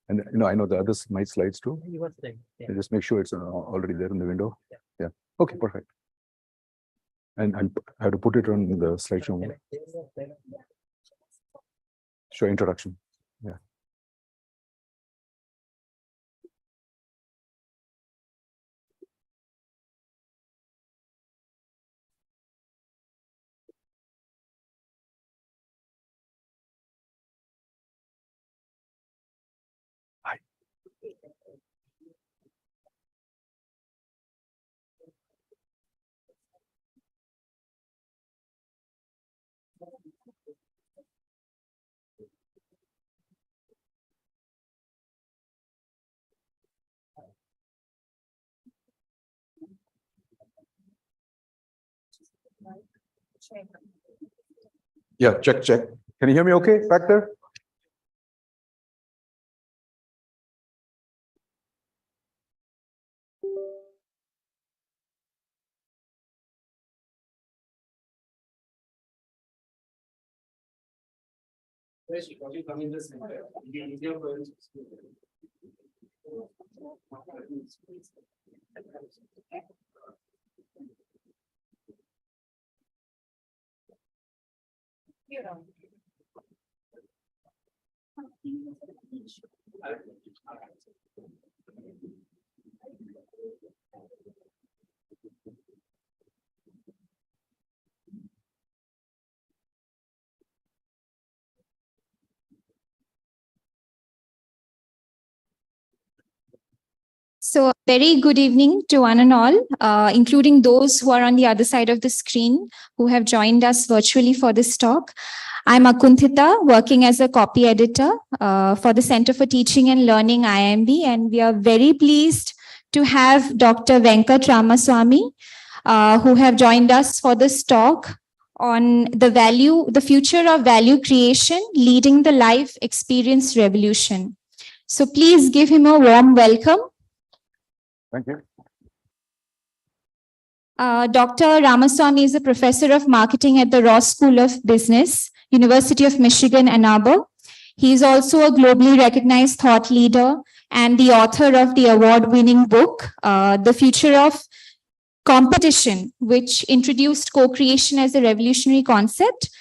And I know the others might slides too. He was there. Yeah. And just make sure it's already there in the window. Yeah. Yeah. Okay, perfect. And I have to put it on the slideshow. Show introduction. Yeah. Yeah, check. Can you hear me okay back there? So, very good evening to one and all, including those who are on the other side of the screen who have joined us virtually for this talk. I'm Akuntita, working as a copy editor for the Center for Teaching and Learning, IMB, and we are very pleased to have Dr. Venkat Ramaswamy, who have joined us for this talk on the future of value creation, leading the life experience revolution. So please give him a warm welcome. Thank you. Dr. Ramaswamy is a professor of marketing at the Ross School of Business, University of Michigan, Ann Arbor. He is also a globally recognized thought leader and the author of the award-winning book, The Future of Competition, which introduced co-creation as a revolutionary concept.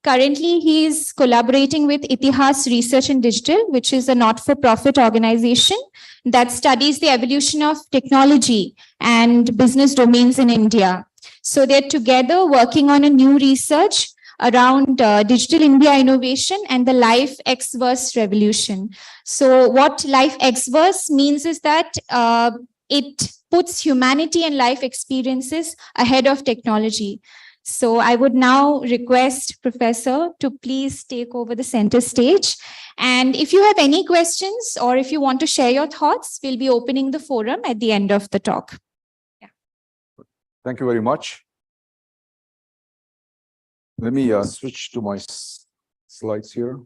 Currently, he is collaborating with Itihas Research and Digital, which is a not-for-profit organization that studies the evolution of technology and business domains in India. So they're together working on a new research around digital India innovation and the Life X-verse revolution. So what Life X-verse means is that it puts humanity and life experiences ahead of technology. So I would now request Professor to please take over the center stage. And if you have any questions or if you want to share your thoughts, we'll be opening the forum at the end of the talk. Yeah. Thank you very much. Let me switch to my slides here.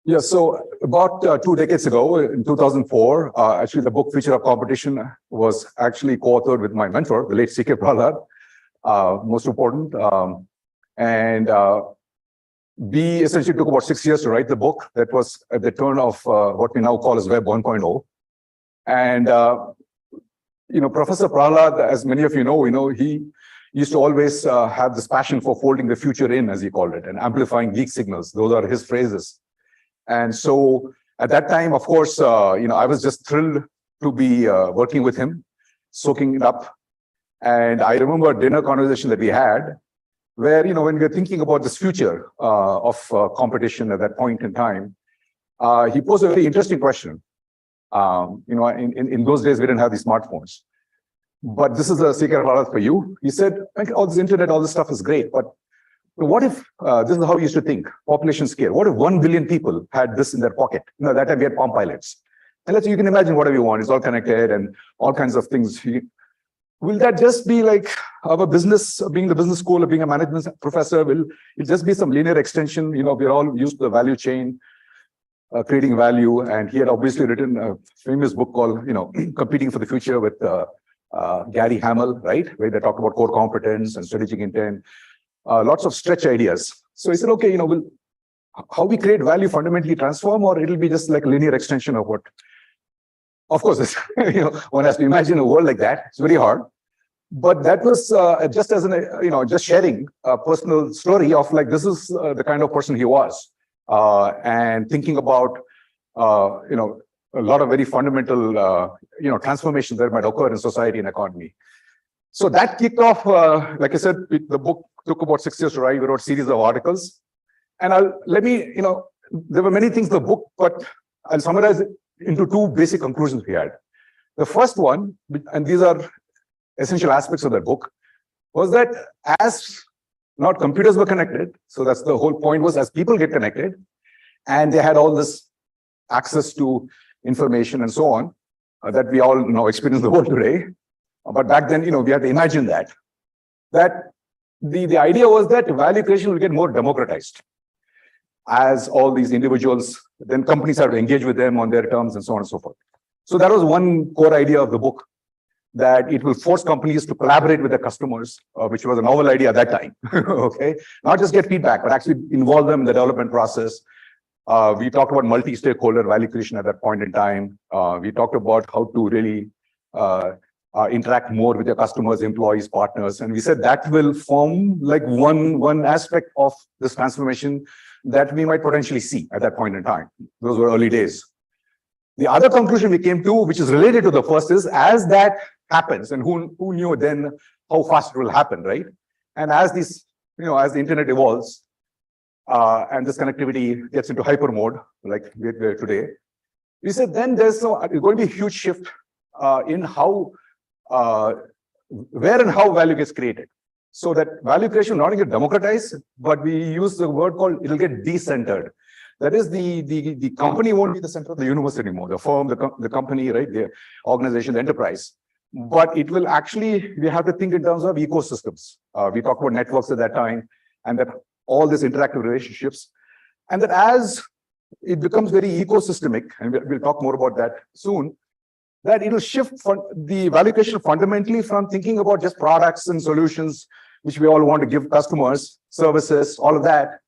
Yeah, so about 2 decades ago, in 2004, actually the book Future of Competition was actually co-authored with my mentor, the late C.K. Prahlad, most important. We essentially took about 6 years to write the book. That was at the turn of what we now call as Web 1.0. And, Professor Prahlad, as many of you know, he used to always have this passion for folding the future in, as he called it, and amplifying geek signals. Those are his phrases. And so at that time, of course, I was just thrilled to be working with him, soaking it up. And I remember a dinner conversation that we had where, when we were thinking about this future of competition at that point in time, he posed a very interesting question. In those days, we didn't have these smartphones. But this is a secret for you. He said, all this internet, all this stuff is great, but what if, this is how we used to think, population scale, what if 1 billion people had this in their pocket? That time we had Palm Pilots. And you can imagine whatever you want, it's all connected and all kinds of things. Will that just be like our business, being the business school or being a management professor? Will it just be some linear extension? We're all used to the value chain. creating value. And he had obviously written a famous book called, Competing for the Future with Gary Hamel, right? Where they talked about core competence and strategic intent, lots of stretch ideas. So he said, okay, how we create value fundamentally transform, or it'll be just like a linear extension of what? Of course, one has to imagine a world like that. It's very hard. But that was just as just sharing a personal story of like, this is the kind of person he was. And thinking about, a lot of very fundamental, transformations that might occur in society and economy. So that kicked off, like I said, the book took about 6 years to write. We wrote a series of articles. And there were many things in the book, but I'll summarize it into two basic conclusions we had. The first one, and these are essential aspects of that book, was that as not computers were connected, so that's the whole point, was as people get connected, and they had all this access to information and so on, that we all now experience in the world today. But back then, we had to imagine that the idea was that value creation will get more democratized as all these individuals, then companies have to engage with them on their terms and so on and so forth. So that was one core idea of the book, that it will force companies to collaborate with their customers, which was a novel idea at that time. Okay, not just get feedback, but actually involve them in the development process. We talked about multi-stakeholder value creation at that point in time. We talked about how to really interact more with your customers, employees, partners, and we said that will form like one aspect of this transformation that we might potentially see at that point in time. Those were early days. The other conclusion we came to, which is related to the first, is as that happens, and who knew then how fast it will happen, right? And as this, as the internet evolves, and this connectivity gets into hyper mode, like we're today, we said then there's going to be a huge shift in how, where and how value gets created. So that value creation will not get democratized, but we use the word called, it'll get decentered. That is, the company won't be the center of the universe anymore, the firm, the company, right, the organization, the enterprise. But it will actually, we have to think in terms of ecosystems. We talked about networks at that time, and that all these interactive relationships, and that as it becomes very ecosystemic, and we'll talk more about that soon, that it'll shift the value creation fundamentally from thinking about just products and solutions, which we all want to give customers, services, all of that,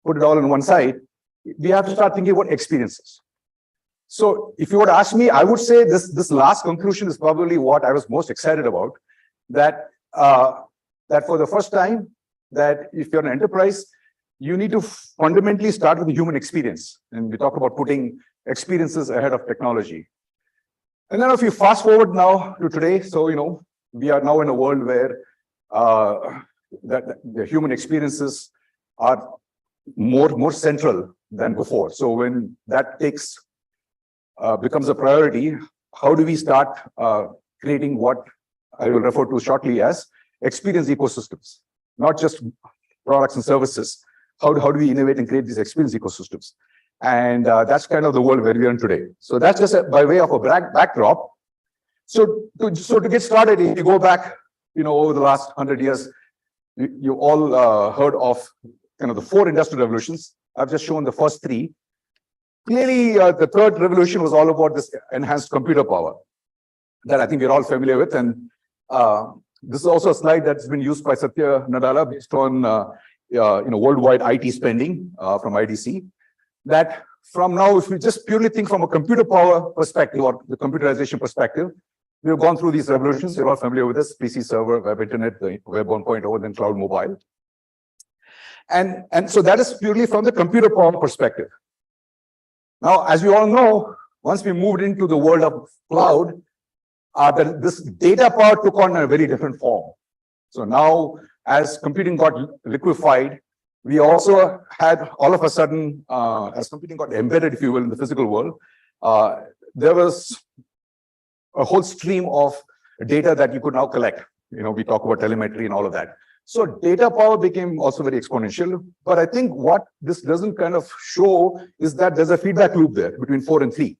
put it all on one side. We have to start thinking about experiences. So if you were to ask me, I would say this last conclusion is probably what I was most excited about, that for the first time, that if you're an enterprise, you need to fundamentally start with the human experience. And we talk about putting experiences ahead of technology. And then if you fast forward now to today, so, we are now in a world where the human experiences are more central than before. So when that becomes a priority, how do we start creating what I will refer to shortly as experience ecosystems, not just products and services. How do we innovate and create these experience ecosystems? And that's kind of the world where we are in today. So that's just by way of a backdrop. So to get started, if you go back, over the last 100 years, you all heard of kind of the 4 industrial revolutions. I've just shown the first 3. Clearly, the third revolution was all about this enhanced computer power that I think we're all familiar with. And this is also a slide that's been used by Satya Nadella based on worldwide IT spending from IDC. That from now, if we just purely think from a computer power perspective or the computerization perspective, we've gone through these revolutions. You're all familiar with this: PC server, web internet, the web 1.0, then cloud mobile. And so that is purely from the computer power perspective. Now, as you all know, once we moved into the world of cloud, this data power took on a very different form. So now, as computing got liquefied, we also had all of a sudden, as computing got embedded, if you will, in the physical world, there was a whole stream of data that you could now collect. We talk about telemetry and all of that. So data power became also very exponential. But I think what this doesn't kind of show is that there's a feedback loop there between 4 and 3.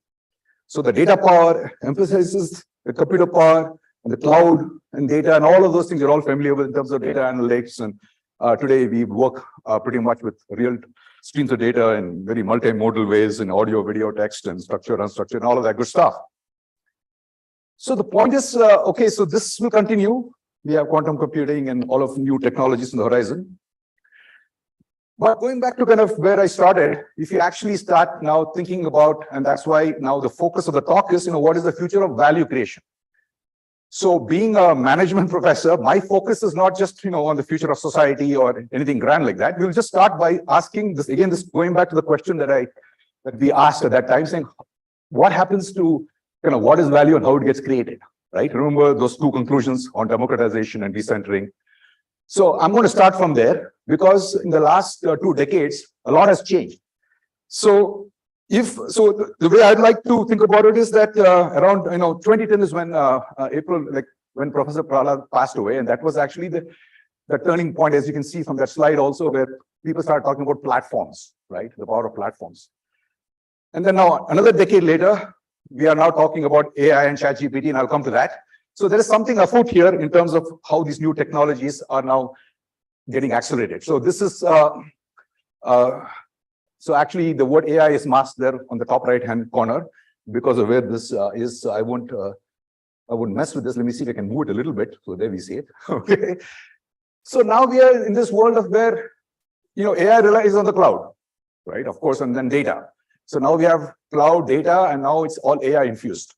So the data power emphasizes the computer power and the cloud and data and all of those things you're all familiar with in terms of data analytics. And today we work pretty much with streams of data in very multimodal ways in audio, video, text, and structured, unstructured, and all of that good stuff. So the point is, okay, so this will continue. We have quantum computing and all of new technologies on the horizon. But going back to kind of where I started, if you actually start now thinking about, and that's why now the focus of the talk is, what is the future of value creation? So being a management professor, my focus is not just, on the future of society or anything grand like that. We'll just start by asking this, again, this going back to the question that we asked at that time, saying, what happens to, what is value and how it gets created, right? Remember those two conclusions on democratization and decentering. So I'm going to start from there because in the last 2 decades, a lot has changed. So the way I'd like to think about it is that around 2010 is when April, like when Professor Prahlad passed away, and that was actually the turning point, as you can see from that slide also, where people started talking about platforms, right? The power of platforms. And then now another decade later, we are now talking about AI and ChatGPT, and I'll come to that. So there is something afoot here in terms of how these new technologies are now getting accelerated. So this is, so actually the word AI is masked there on the top right-hand corner because of where this is. I won't mess with this. Let me see if I can move it a little bit. So there we see it. Okay. So now we are in this world of where, AI relies on the cloud, right? Of course, and then data. So now we have cloud data, and now it's all AI infused.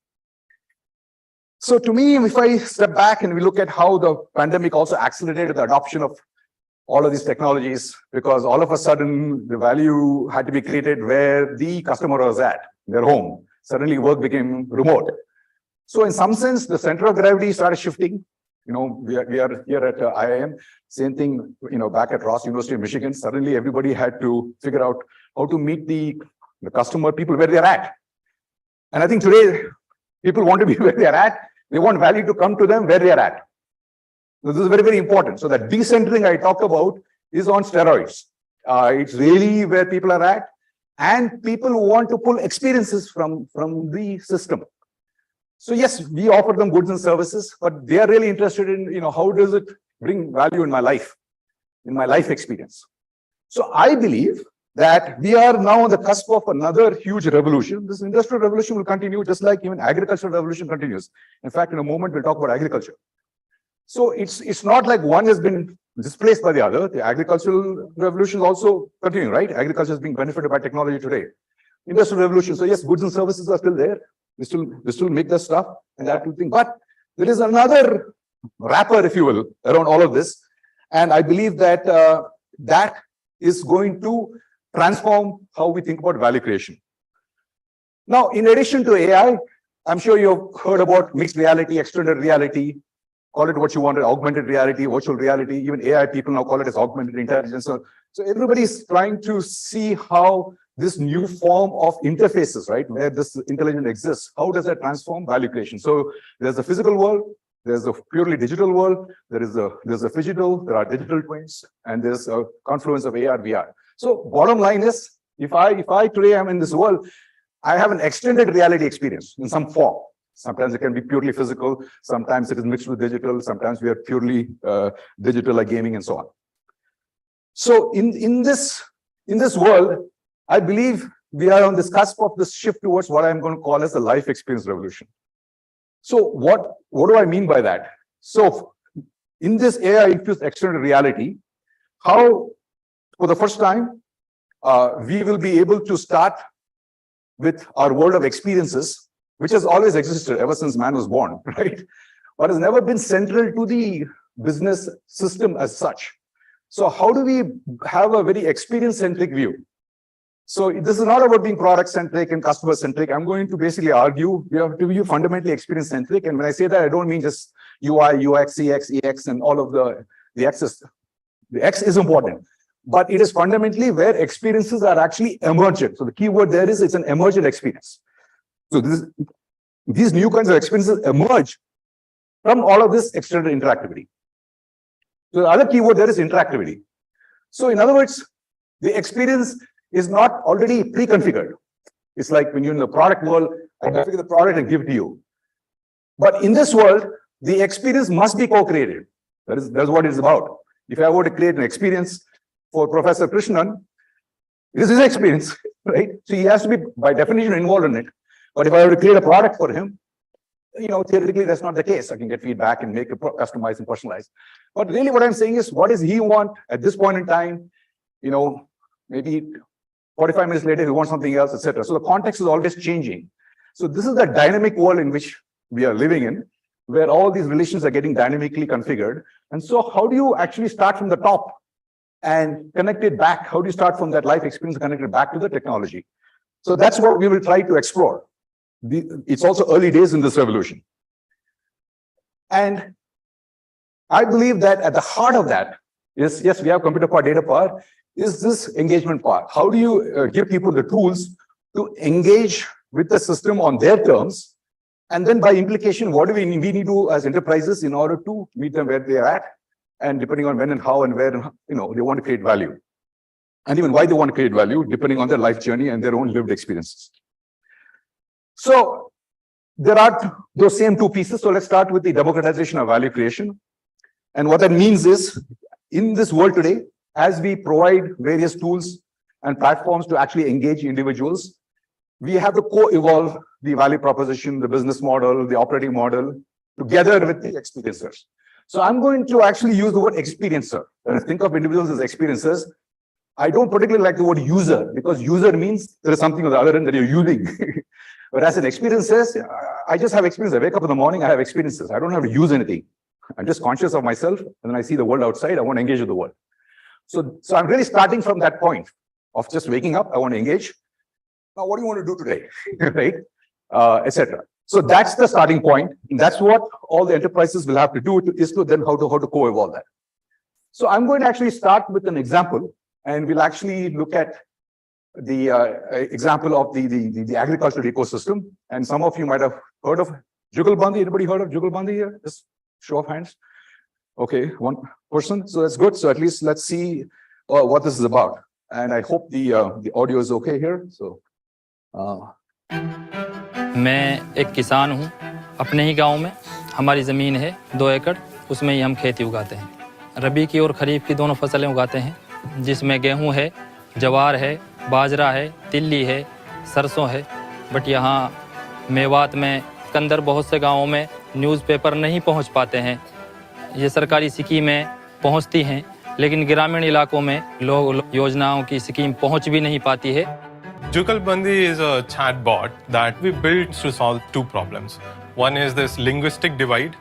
So to me, if I step back and we look at how the pandemic also accelerated the adoption of all of these technologies, because all of a sudden the value had to be created where the customer was at, their home. Suddenly work became remote. So in some sense, the center of gravity started shifting. We are here at IIM, same thing, back at Ross University of Michigan. Suddenly everybody had to figure out how to meet the customer, people where they're at. And I think today, people want to be where they're at. They want value to come to them where they are at. So this is very, very important. So that decentering I talked about is on steroids. It's really where people are at, and people want to pull experiences from the system. So yes, we offer them goods and services, but they are really interested in, how does it bring value in my life experience. So I believe that we are now on the cusp of another huge revolution. This industrial revolution will continue just like even agricultural revolution continues. In fact, in a moment, we'll talk about agriculture. So it's not like one has been displaced by the other. The agricultural revolution is also continuing, right? Agriculture is being benefited by technology today. Industrial revolution. So yes, goods and services are still there. We still make the stuff and that thing. But there is another wrapper, if you will, around all of this. And I believe that that is going to transform how we think about value creation. Now, in addition to AI, I'm sure you've heard about mixed reality, extended reality, call it what you wanted, augmented reality, virtual reality, even AI people now call it as augmented intelligence. So everybody's trying to see how this new form of interfaces, right, where this intelligence exists, how does that transform value creation? So there's the physical world, there's a purely digital world, there's a phygital, there are digital twins, and there's a confluence of AR, VR. So bottom line is, if I today am in this world, I have an extended reality experience in some form. Sometimes it can be purely physical, sometimes it is mixed with digital, sometimes we are purely digital like gaming and so on. So in this world, I believe we are on this cusp of this shift towards what I'm going to call as the life experience revolution. So what do I mean by that? So in this AI-infused extended reality, how for the first time, we will be able to start with our world of experiences, which has always existed ever since man was born, right? But has never been central to the business system as such. So how do we have a very experience-centric view? So this is not about being product-centric and customer-centric. I'm going to basically argue we have to be fundamentally experience-centric. And when I say that, I don't mean just UI, UX, CX, EX, and all of the X's. The X is important, but it is fundamentally where experiences are actually emergent. So the key word there is it's an emergent experience. So these new kinds of experiences emerge from all of this extended interactivity. So the other keyword there is interactivity. So in other words, the experience is not already pre-configured. It's like when you're in the product world, I configure the product and give it to you. But in this world, the experience must be co-created. That's what it's about. If I were to create an experience for Professor Krishnan, It is his experience, right? So he has to be, by definition, involved in it. But if I were to create a product for him, theoretically, that's not the case. I can get feedback and make it customized and personalized. But really what I'm saying is, what does he want at this point in time? Maybe 45 minutes later, he wants something else, etc. So the context is always changing. So this is the dynamic world in which we are living in, where all these relations are getting dynamically configured. And so how do you actually start from the top and connect it back? How do you start from that life experience and connect it back to the technology? So that's what we will try to explore. It's also early days in this revolution. And I believe that at the heart of that is, yes, we have computer power, data power, is this engagement part. How do you give people the tools to engage with the system on their terms? And then by implication, what do we need to do as enterprises in order to meet them where they are at? And depending on when and how and where, they want to create value. And even why they want to create value, depending on their life journey and their own lived experiences. So there are those same two pieces. So let's start with the democratization of value creation. And what that means is, in this world today, as we provide various tools and platforms to actually engage individuals, we have to co-evolve the value proposition, the business model, the operating model, together with the experiencers. So I'm going to actually use the word experiencer. When I think of individuals as experiencers, I don't particularly like the word user, because user means there is something on the other end that you're using. Whereas an experiences, I just have experience. I wake up in the morning, I have experiences. I don't have to use anything. I'm just conscious of myself, and then I see the world outside. I want to engage with the world. So I'm really starting from that point of just waking up. I want to engage. Now, what do you want to do today, right? Etc. So that's the starting point. And that's what all the enterprises will have to do is to then how to co-evolve that. So I'm going to actually start with an example, and we'll actually look at the example of the agricultural ecosystem. And some of you might have heard of Jugalbandi. Anybody heard of Jugalbandi here? Just show of hands. Okay, one person. So that's good. So at least let's see what this is about. And I hope the audio is okay here. So. मैं एक किसान हूँ। अपने ही गांव में हमारी ज़मीन है 2 एकड़, उसमें ही हम खेती उगाते हैं। रबी की और खरीफ की दोनों फसलें उगाते हैं, जिसमें गेहूँ है, जवार है, बाजरा है, तिल्ली है, सरसों है। बट यहाँ मेवात में अंदर बहुत से गांवों में न्यूज़पेपर नहीं पहुँच पाते हैं। ये सरकारी स्कीमें पहुँचती हैं, लेकिन ग्रामीण इलाकों में लोग योजनाओं की स्कीम पहुँच भी नहीं पाती है। Jugalbandi is a chatbot that we built to solve 2 problems. One is this linguistic divide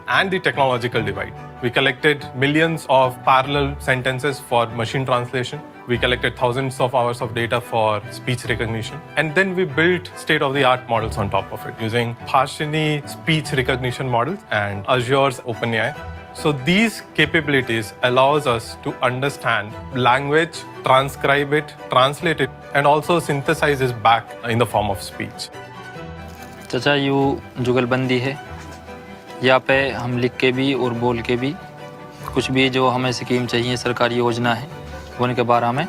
and the technological divide. We collected millions of parallel sentences for machine translation. We collected thousands of hours of data for speech recognition. And then we built state-of-the-art models on top of it using Bhashini speech recognition models and Azure's OpenAI. So these capabilities allows us to understand language, transcribe it, translate it, and also synthesize it back in the form of speech. चाचा you जुगलबंदी है। यहाँ पे हम लिख के भी और बोल के भी कुछ भी जो हमें स्कीम चाहिए, सरकारी योजना है, उनके बारे में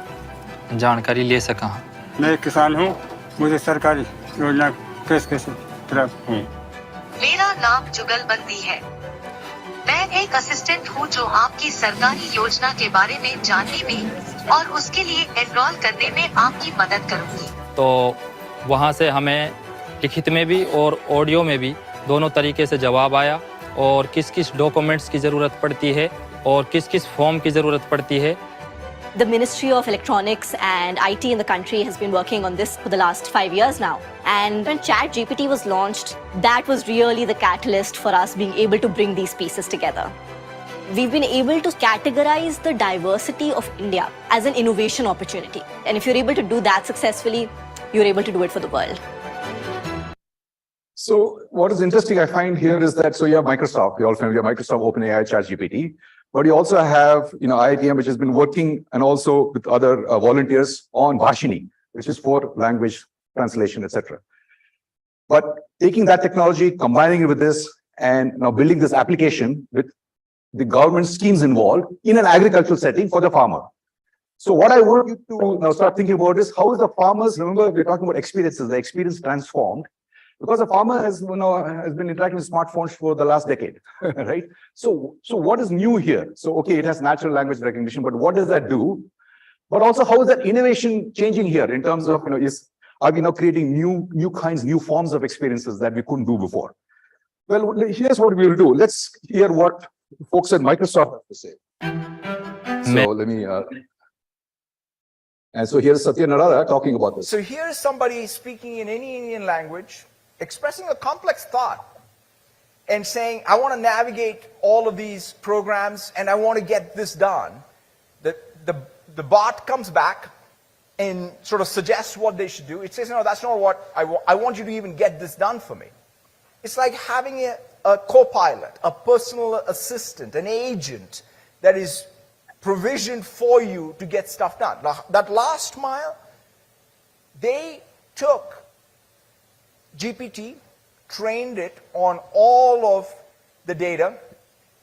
जानकारी ले सका। मैं एक किसान हूँ, मुझे सरकारी योजना कैसे प्राप्त हुई। मेरा नाम जुगलबंदी है। मैं एक असिस्टेंट हूँ जो आपकी सरकारी योजना के बारे में जानने में और उसके लिए एनरोल करने में आपकी मदद करूँगी। तो वहाँ से हमें लिखित में भी और ऑडियो में भी दोनों तरीके से जवाब आया, और किस किस डॉक्यूमेंट्स की ज़रूरत पड़ती है और किस किस फॉर्म की ज़रूरत पड़ती है। The Ministry of Electronics and IT in the country has been working on this for the last 5 years now. And when ChatGPT was launched, that was really the catalyst for us being able to bring these pieces together. We've been able to categorize the diversity of India as an innovation opportunity. And if you're able to do that successfully, you're able to do it for the world. So what is interesting I find here is that, so you have Microsoft, you're all familiar, Microsoft, OpenAI, ChatGPT, but you also have, IITM, which has been working and also with other volunteers on Bhashini, which is for language translation, etc. But taking that technology, combining it with this, and now building this application with the government schemes involved in an agricultural setting for the farmer. So what I want you to now start thinking about is how is the farmers, remember we're talking about experiences, the experience transformed, because the farmer has been interacting with smartphones for the last decade, right? So what is new here? So, okay, it has natural language recognition, but what does that do? But also, how is that innovation changing here in terms of, are we now creating new kinds, new forms of experiences that we couldn't do before? Well, here's what we will do. Let's hear what folks at Microsoft have to say. So let me, and so here's Satya Nadella talking about this. So here's somebody speaking in any Indian language, expressing a complex thought and saying, I want to navigate all of these programs and I want to get this done. The bot comes back and sort of suggests what they should do. It says, no, that's not what I want you to even get this done for me. It's like having a co-pilot, a personal assistant, an agent that is provisioned for you to get stuff done. That last mile, they took GPT, trained it on all of the data,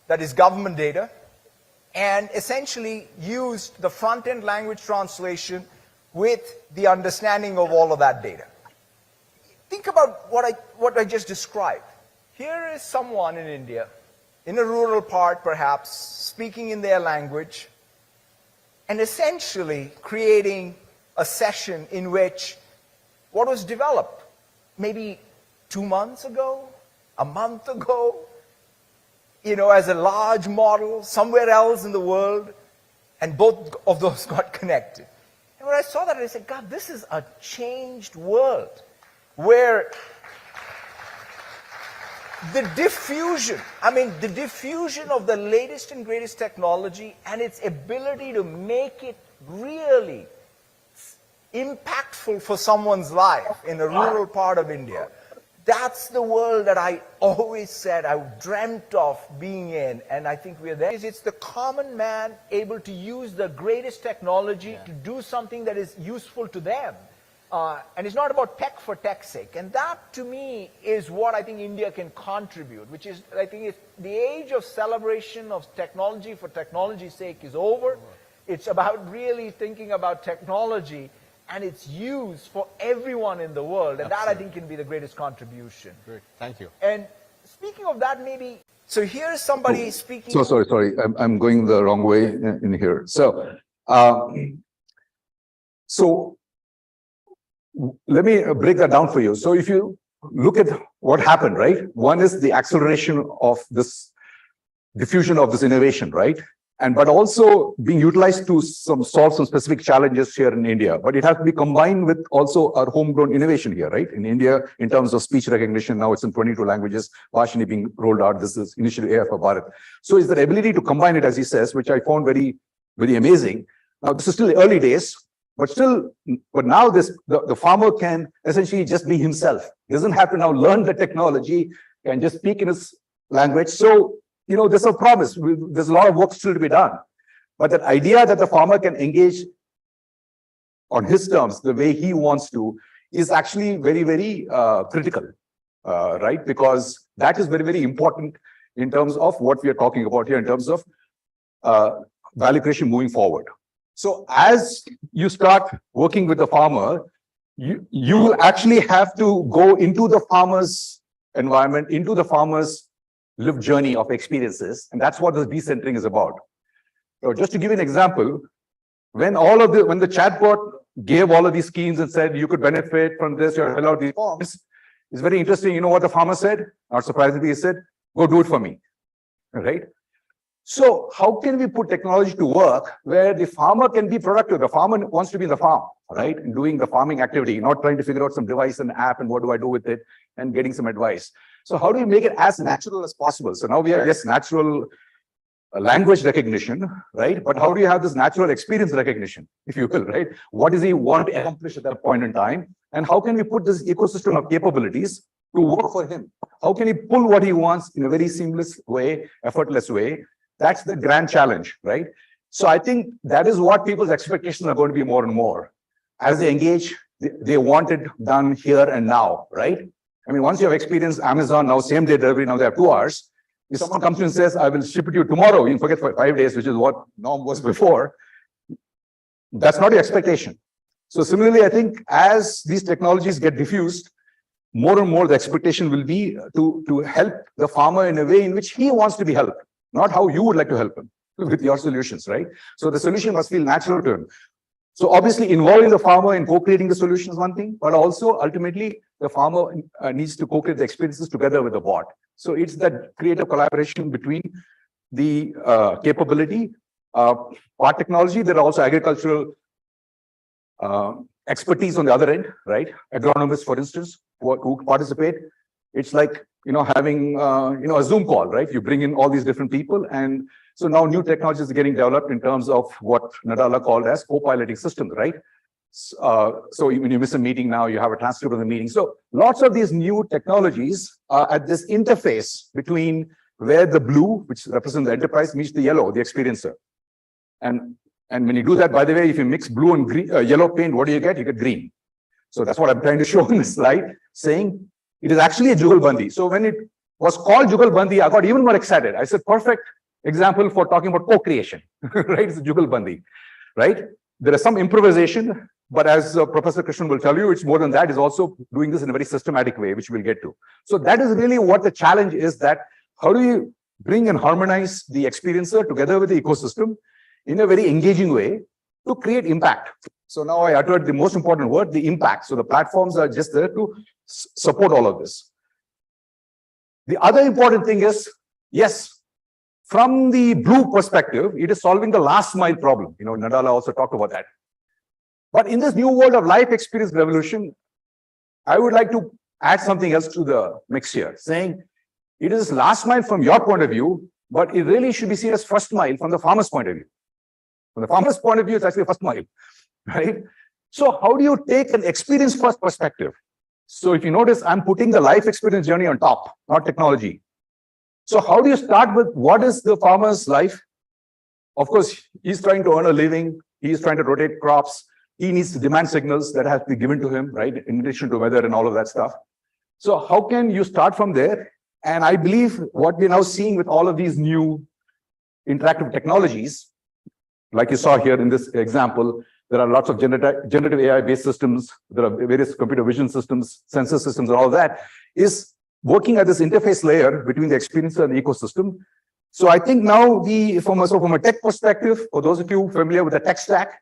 that is government data, and essentially used the front-end language translation with the understanding of all of that data. Think about what I just described. Here is someone in India, in a rural part perhaps, speaking in their language, and essentially creating a session in which what was developed maybe 2 months ago, a month ago, as a large model somewhere else in the world, and both of those got connected. And when I saw that, I said, God, this is a changed world where the diffusion of the latest and greatest technology and its ability to make it really impactful for someone's life in a rural part of India. That's the world that I always said I dreamt of being in, and I think we're there. It's the common man able to use the greatest technology to do something that is useful to them. And it's not about tech for tech's sake. And that, to me, is what I think India can contribute, which is, I think, if the age of celebration of technology for technology's sake is over. It's about really thinking about technology and its use for everyone in the world. And that, I think, can be the greatest contribution. Great. Thank you. And speaking of that, maybe, so here's somebody speaking. So sorry. I'm going the wrong way in here. So let me break that down for you. So if you look at what happened, right? One is the acceleration of this diffusion of this innovation, right? But also being utilized to solve some specific challenges here in India. But it has to be combined with also our homegrown innovation here, right? In India, in terms of speech recognition, now it's in 22 languages, Vashini being rolled out. This is initially AI for Bharat. So it's the ability to combine it, as he says, which I found very, very amazing. Now, this is still early days, but now the farmer can essentially just be himself. He doesn't have to now learn the technology and just speak in his language. So, there's a promise. There's a lot of work still to be done. But that idea that the farmer can engage on his terms, the way he wants to, is actually very, very critical, right? Because that is very, very important in terms of what we are talking about here, in terms of value creation moving forward. So as you start working with the farmer, you will actually have to go into the farmer's environment, into the farmer's lived journey of experiences, and that's what this decentering is about. So just to give you an example, when the chatbot gave all of these schemes and said you could benefit from this, you fill out these forms, it's very interesting. You know what the farmer said? Not surprisingly, he said, "Go do it for me." Right? So how can we put technology to work where the farmer can be productive? The farmer wants to be in the farm, right? And doing the farming activity, not trying to figure out some device and app and what do I do with it and getting some advice. So how do we make it as natural as possible? So now we have natural language recognition, right? But how do you have this natural experience recognition, if you will, right? What does he want to accomplish at that point in time? And how can we put this ecosystem of capabilities to work for him? How can he pull what he wants in a very seamless way, effortless way? That's the grand challenge, right? So I think that is what people's expectations are going to be more and more. As they engage, they want it done here and now, right? I mean, once you have experienced Amazon, now same day delivery, now they have 2 hours. If someone comes in and says, I will ship it to you tomorrow, you can forget for 5 days, which is what norm was before. That's not your expectation. So similarly, I think as these technologies get diffused, more and more the expectation will be to help the farmer in a way in which he wants to be helped, not how you would like to help him with your solutions, right? So the solution must feel natural to him. So obviously involving the farmer in co-creating the solution is one thing, but also ultimately the farmer needs to co-create the experiences together with the bot. So it's that creative collaboration between the capability, part technology. There are also agricultural expertise on the other end, right? Agronomists, for instance, who participate. It's like, having, a Zoom call, right? You bring in all these different people. And so now new technologies are getting developed in terms of what Nadala called as co-piloting systems, right? So when you miss a meeting now, you have a transcript of the meeting. So lots of these new technologies are at this interface between where the blue, which represents the enterprise, meets the yellow, the experiencer. And when you do that, by the way, if you mix blue and green, yellow paint, what do you get? You get green. So that's what I'm trying to show in this slide, saying it is actually a Jugalbandi. So when it was called Jugalbandi, I got even more excited. I said, perfect example for talking about co-creation, right? It's a Jugalbandi, right? There is some improvisation, but as Professor Krishnan will tell you, it's more than that. Is also doing this in a very systematic way, which we'll get to. So that is really what the challenge is, that how do you bring and harmonize the experiencer together with the ecosystem in a very engaging way to create impact. So now I uttered the most important word, the impact. So the platforms are just there to support all of this. The other important thing is, yes, from the blue perspective, it is solving the last mile problem. Nadala also talked about that. But in this new world of life experience revolution, I would like to add something else to the mix here, saying it is last mile from your point of view, but it really should be seen as first mile from the farmer's point of view. From the farmer's point of view, it's actually first mile, right? So how do you take an experience first perspective? So if you notice, I'm putting the life experience journey on top, not technology. So how do you start with what is the farmer's life? Of course, he's trying to earn a living. He's trying to rotate crops. He needs demand signals that have to be given to him, right? In addition to weather and all of that stuff. So how can you start from there? And I believe what we're now seeing with all of these new interactive technologies, like you saw here in this example, there are lots of generative AI-based systems. There are various computer vision systems, sensor systems, and all of that is working at this interface layer between the experiencer and the ecosystem. So I think now from a tech perspective, for those of you familiar with the tech stack,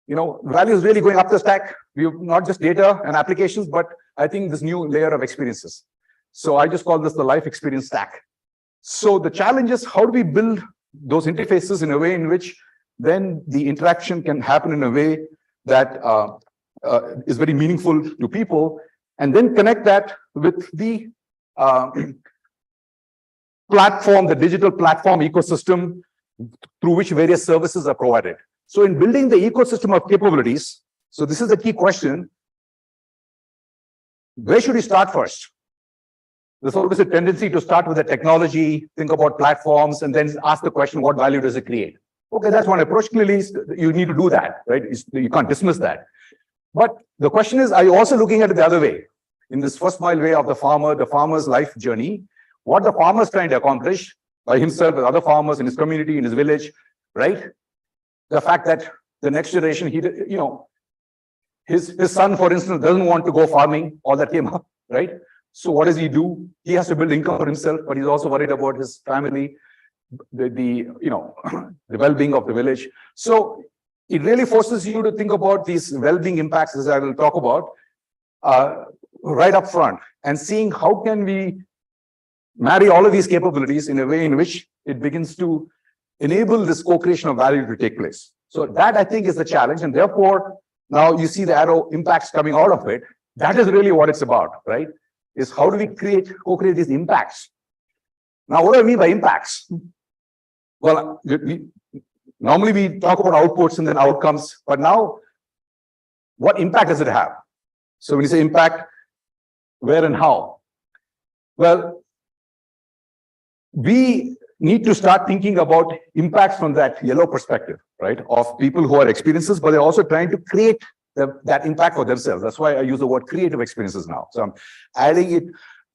value is really going up the stack. We have not just data and applications, but I think this new layer of experiences. So I just call this the life experience stack. So the challenge is, how do we build those interfaces in a way in which then the interaction can happen in a way that is very meaningful to people, and then connect that with the platform, the digital platform ecosystem through which various services are provided. So in building the ecosystem of capabilities, so this is the key question, where should we start first? There's always a tendency to start with the technology, think about platforms, and then ask the question, what value does it create? Okay, that's one approach. Clearly, you need to do that, right? You can't dismiss that. But the question is, are you also looking at it the other way? In this first mile way of the farmer's life journey, what the farmer is trying to accomplish by himself, with other farmers in his community, in his village, right? The fact that the next generation, his son, for instance, doesn't want to go farming, all that came up, right? So what does he do? He has to build income for himself, but he's also worried about his family, the well-being of the village. So it really forces you to think about these well-being impacts, as I will talk about, right up front, and seeing how can we marry all of these capabilities in a way in which it begins to enable this co-creation of value to take place. So that, I think, is the challenge, and therefore now you see the arrow impacts coming out of it. That is really what it's about, right? Is how do we co-create these impacts? Now, what do I mean by impacts? Well, normally we talk about outputs and then outcomes, but now what impact does it have? So when you say impact, where and how? Well, we need to start thinking about impacts from that yellow perspective, right? Of people who are experiences, but they're also trying to create that impact for themselves. That's why I use the word creative experiences now. So I'm adding it.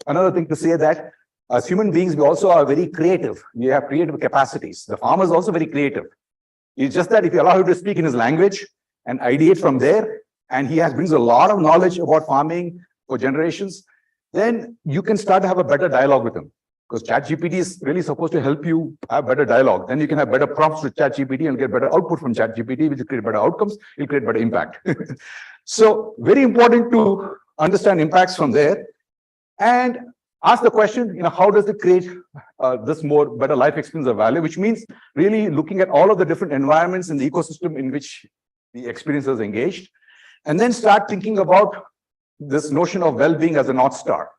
Another thing to say that as human beings, we also are very creative. We have creative capacities. The farmer is also very creative. It's just that if you allow him to speak in his language and ideate from there, and he brings a lot of knowledge about farming for generations, then you can start to have a better dialogue with him. Because ChatGPT is really supposed to help you have better dialogue. Then you can have better prompts with ChatGPT and get better output from ChatGPT, which will create better outcomes, will create better impact. So very important to understand impacts from there and ask the question, how does it create this more better life experience of value, which means really looking at all of the different environments in the ecosystem in which the experience is engaged, and then start thinking about this notion of well-being as a North Star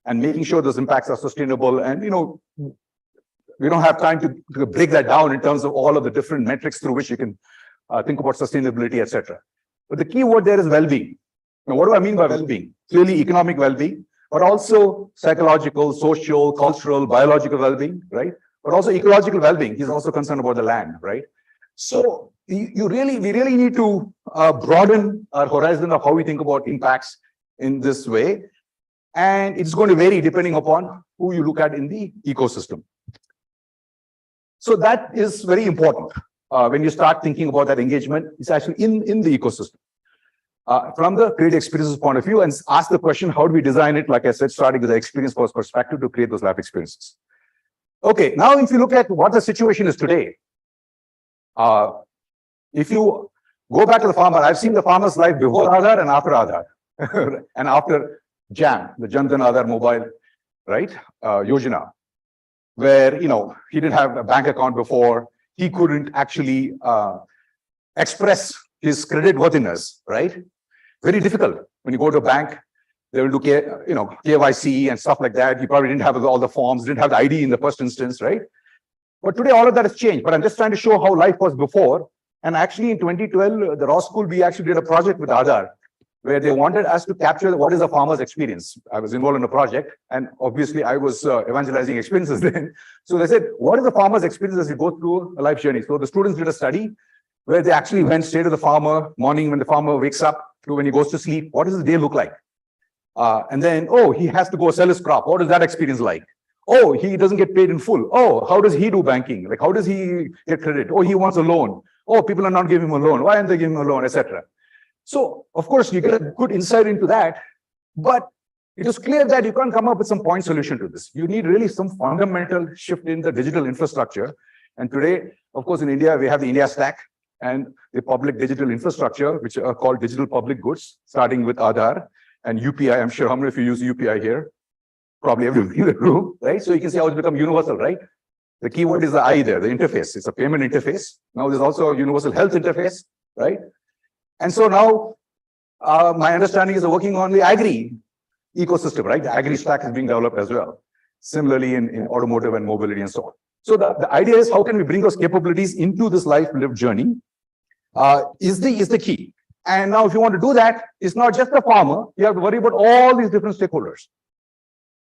and making sure those impacts are sustainable. And, we don't have time to break that down in terms of all of the different metrics through which you can think about sustainability, etc. But the key word there is well-being. Now, what do I mean by well-being? Clearly economic well-being, but also psychological, social, cultural, biological well-being, right? But also ecological well-being. He's also concerned about the land, right? So we really need to broaden our horizon of how we think about impacts in this way. And it's going to vary depending upon who you look at in the ecosystem. So that is very important. When you start thinking about that engagement, it's actually in the ecosystem. From the creative experiences point of view, and ask the question, how do we design it, like I said, starting with the experience first perspective to create those life experiences. Okay, now if you look at what the situation is today, if you go back to the farmer, I've seen the farmer's life before Aadhaar and after Aadhaar, and after JAM, the Jan Dhan Aadhaar Mobile, right, Yojana, where, he didn't have a bank account before, he couldn't actually express his credit worthiness, right? Very difficult. When you go to a bank, they will do KYC and stuff like that. He probably didn't have all the forms, didn't have the ID in the first instance, right? But today all of that has changed. But I'm just trying to show how life was before. And actually in 2012, the Raw School, we actually did a project with Aadhaar, where they wanted us to capture what is a farmer's experience. I was involved in a project, and obviously I was evangelizing experiences then. So they said, what is the farmer's experience as you go through a life journey? So the students did a study where they actually went straight to the farmer morning when the farmer wakes up to when he goes to sleep. What does his day look like? And then, he has to go sell his crop. What is that experience like? He doesn't get paid in full. How does he do banking? Like, how does he get credit? He wants a loan. People are not giving him a loan. Why aren't they giving him a loan, etc.? So, of course, you get a good insight into that, but it is clear that you can't come up with some point solution to this. You need really some fundamental shift in the digital infrastructure. And today, of course, in India, we have the India Stack and the public digital infrastructure, which are called digital public goods, starting with Aadhaar and UPI. I'm sure how many of you use UPI here? Probably everybody in the room, right? So you can see how it's become universal, right? The keyword is the I there, the interface. It's a payment interface. Now there's also a universal health interface, right? And so now, my understanding is working on the agri ecosystem, right? The agri stack is being developed as well. Similarly in automotive and mobility and so on. So the idea is, how can we bring those capabilities into this life lived journey is the key. And now if you want to do that, it's not just the farmer, you have to worry about all these different stakeholders,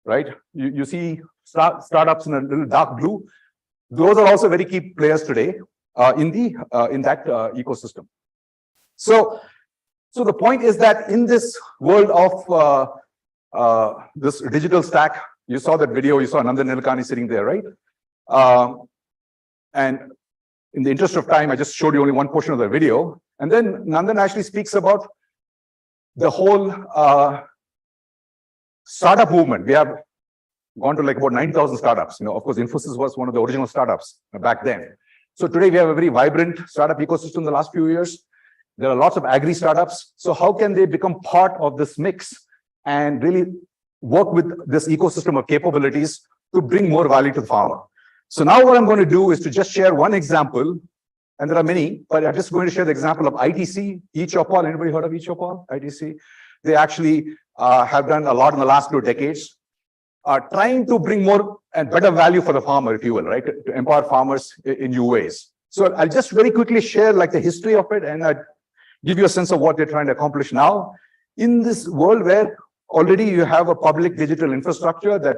right? You see startups in a little dark blue. Those are also very key players today in that ecosystem. So the point is that in this world of this digital stack, you saw that video, you saw Nandan Nilekani sitting there, right? And in the interest of time, I just showed you only one portion of the video. And then Nandan actually speaks about the whole startup movement. We have gone to like about 90,000 startups. Of course, Infosys was one of the original startups back then. So today we have a very vibrant startup ecosystem in the last few years. There are lots of agri startups. So how can they become part of this mix and really work with this ecosystem of capabilities to bring more value to the farmer? So now what I'm going to do is to just share one example, and there are many, but I'm just going to share the example of ITC, eChopal. Anybody heard of eChopal, ITC? They actually have done a lot in the last 2 decades, trying to bring more and better value for the farmer, if you will, right? To empower farmers in new ways. So I'll just very quickly share like the history of it, and give you a sense of what they're trying to accomplish now. In this world where already you have a public digital infrastructure that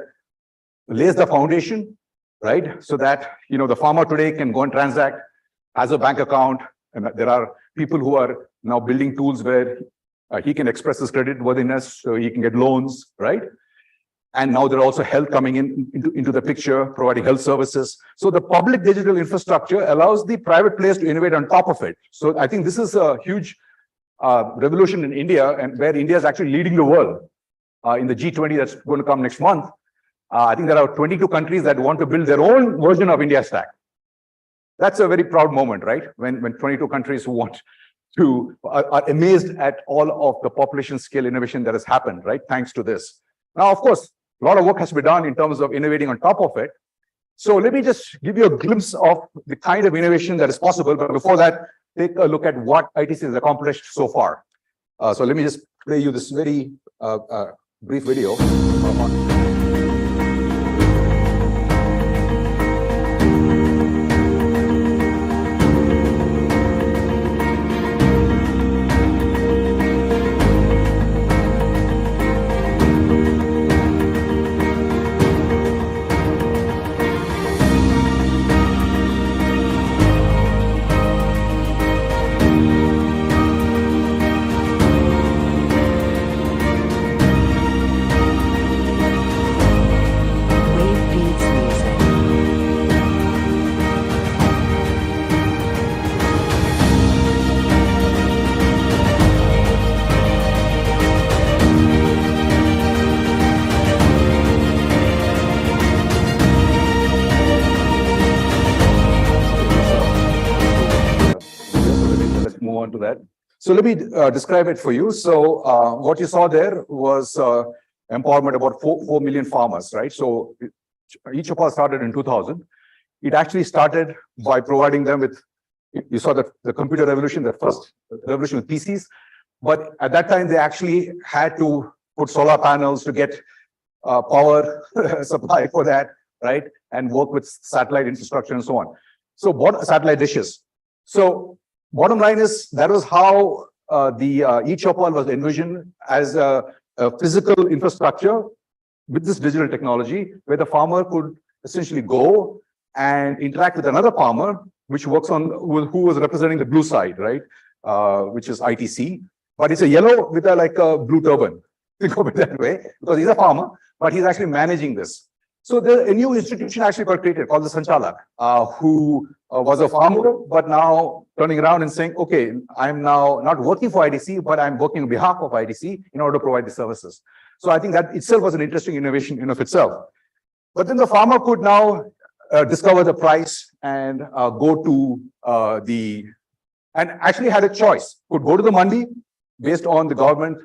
lays the foundation, right? So that, the farmer today can go and transact, has a bank account, and there are people who are now building tools where he can express his credit worthiness, so he can get loans, right? And now there are also health coming into the picture, providing health services. So the public digital infrastructure allows the private players to innovate on top of it. So I think this is a huge revolution in India, and where India is actually leading the world in the G20 that's going to come next month. I think there are 22 countries that want to build their own version of India Stack. That's a very proud moment, right? When 22 countries who want to are amazed at all of the population scale innovation that has happened, right? Thanks to this. Now, of course, a lot of work has to be done in terms of innovating on top of it. So let me just give you a glimpse of the kind of innovation that is possible. But before that, take a look at what ITC has accomplished so far. So let me just play you this very brief video. Move on to that. So let me describe it for you. So what you saw there was empowerment about 4 million farmers, right? So each of us started in 2000. It actually started by providing them with, you saw the computer revolution, the first revolution with PCs. But at that time, they actually had to put solar panels to get power supply for that, right? And work with satellite infrastructure and so on. So satellite dishes. So bottom line is that was how the e-Chopal was envisioned as a physical infrastructure with this digital technology, where the farmer could essentially go and interact with another farmer, which works on who was representing the blue side, right? Which is ITC, but it's a yellow with a blue turban. Think of it that way, because he's a farmer, but he's actually managing this. So a new institution actually got created called the Sanchalak, who was a farmer, but now turning around and saying, okay, I'm now not working for ITC, but I'm working on behalf of ITC in order to provide the services. So I think that itself was an interesting innovation in of itself. But then the farmer could now discover the price and go to and actually had a choice. Could go to the mandi based on the government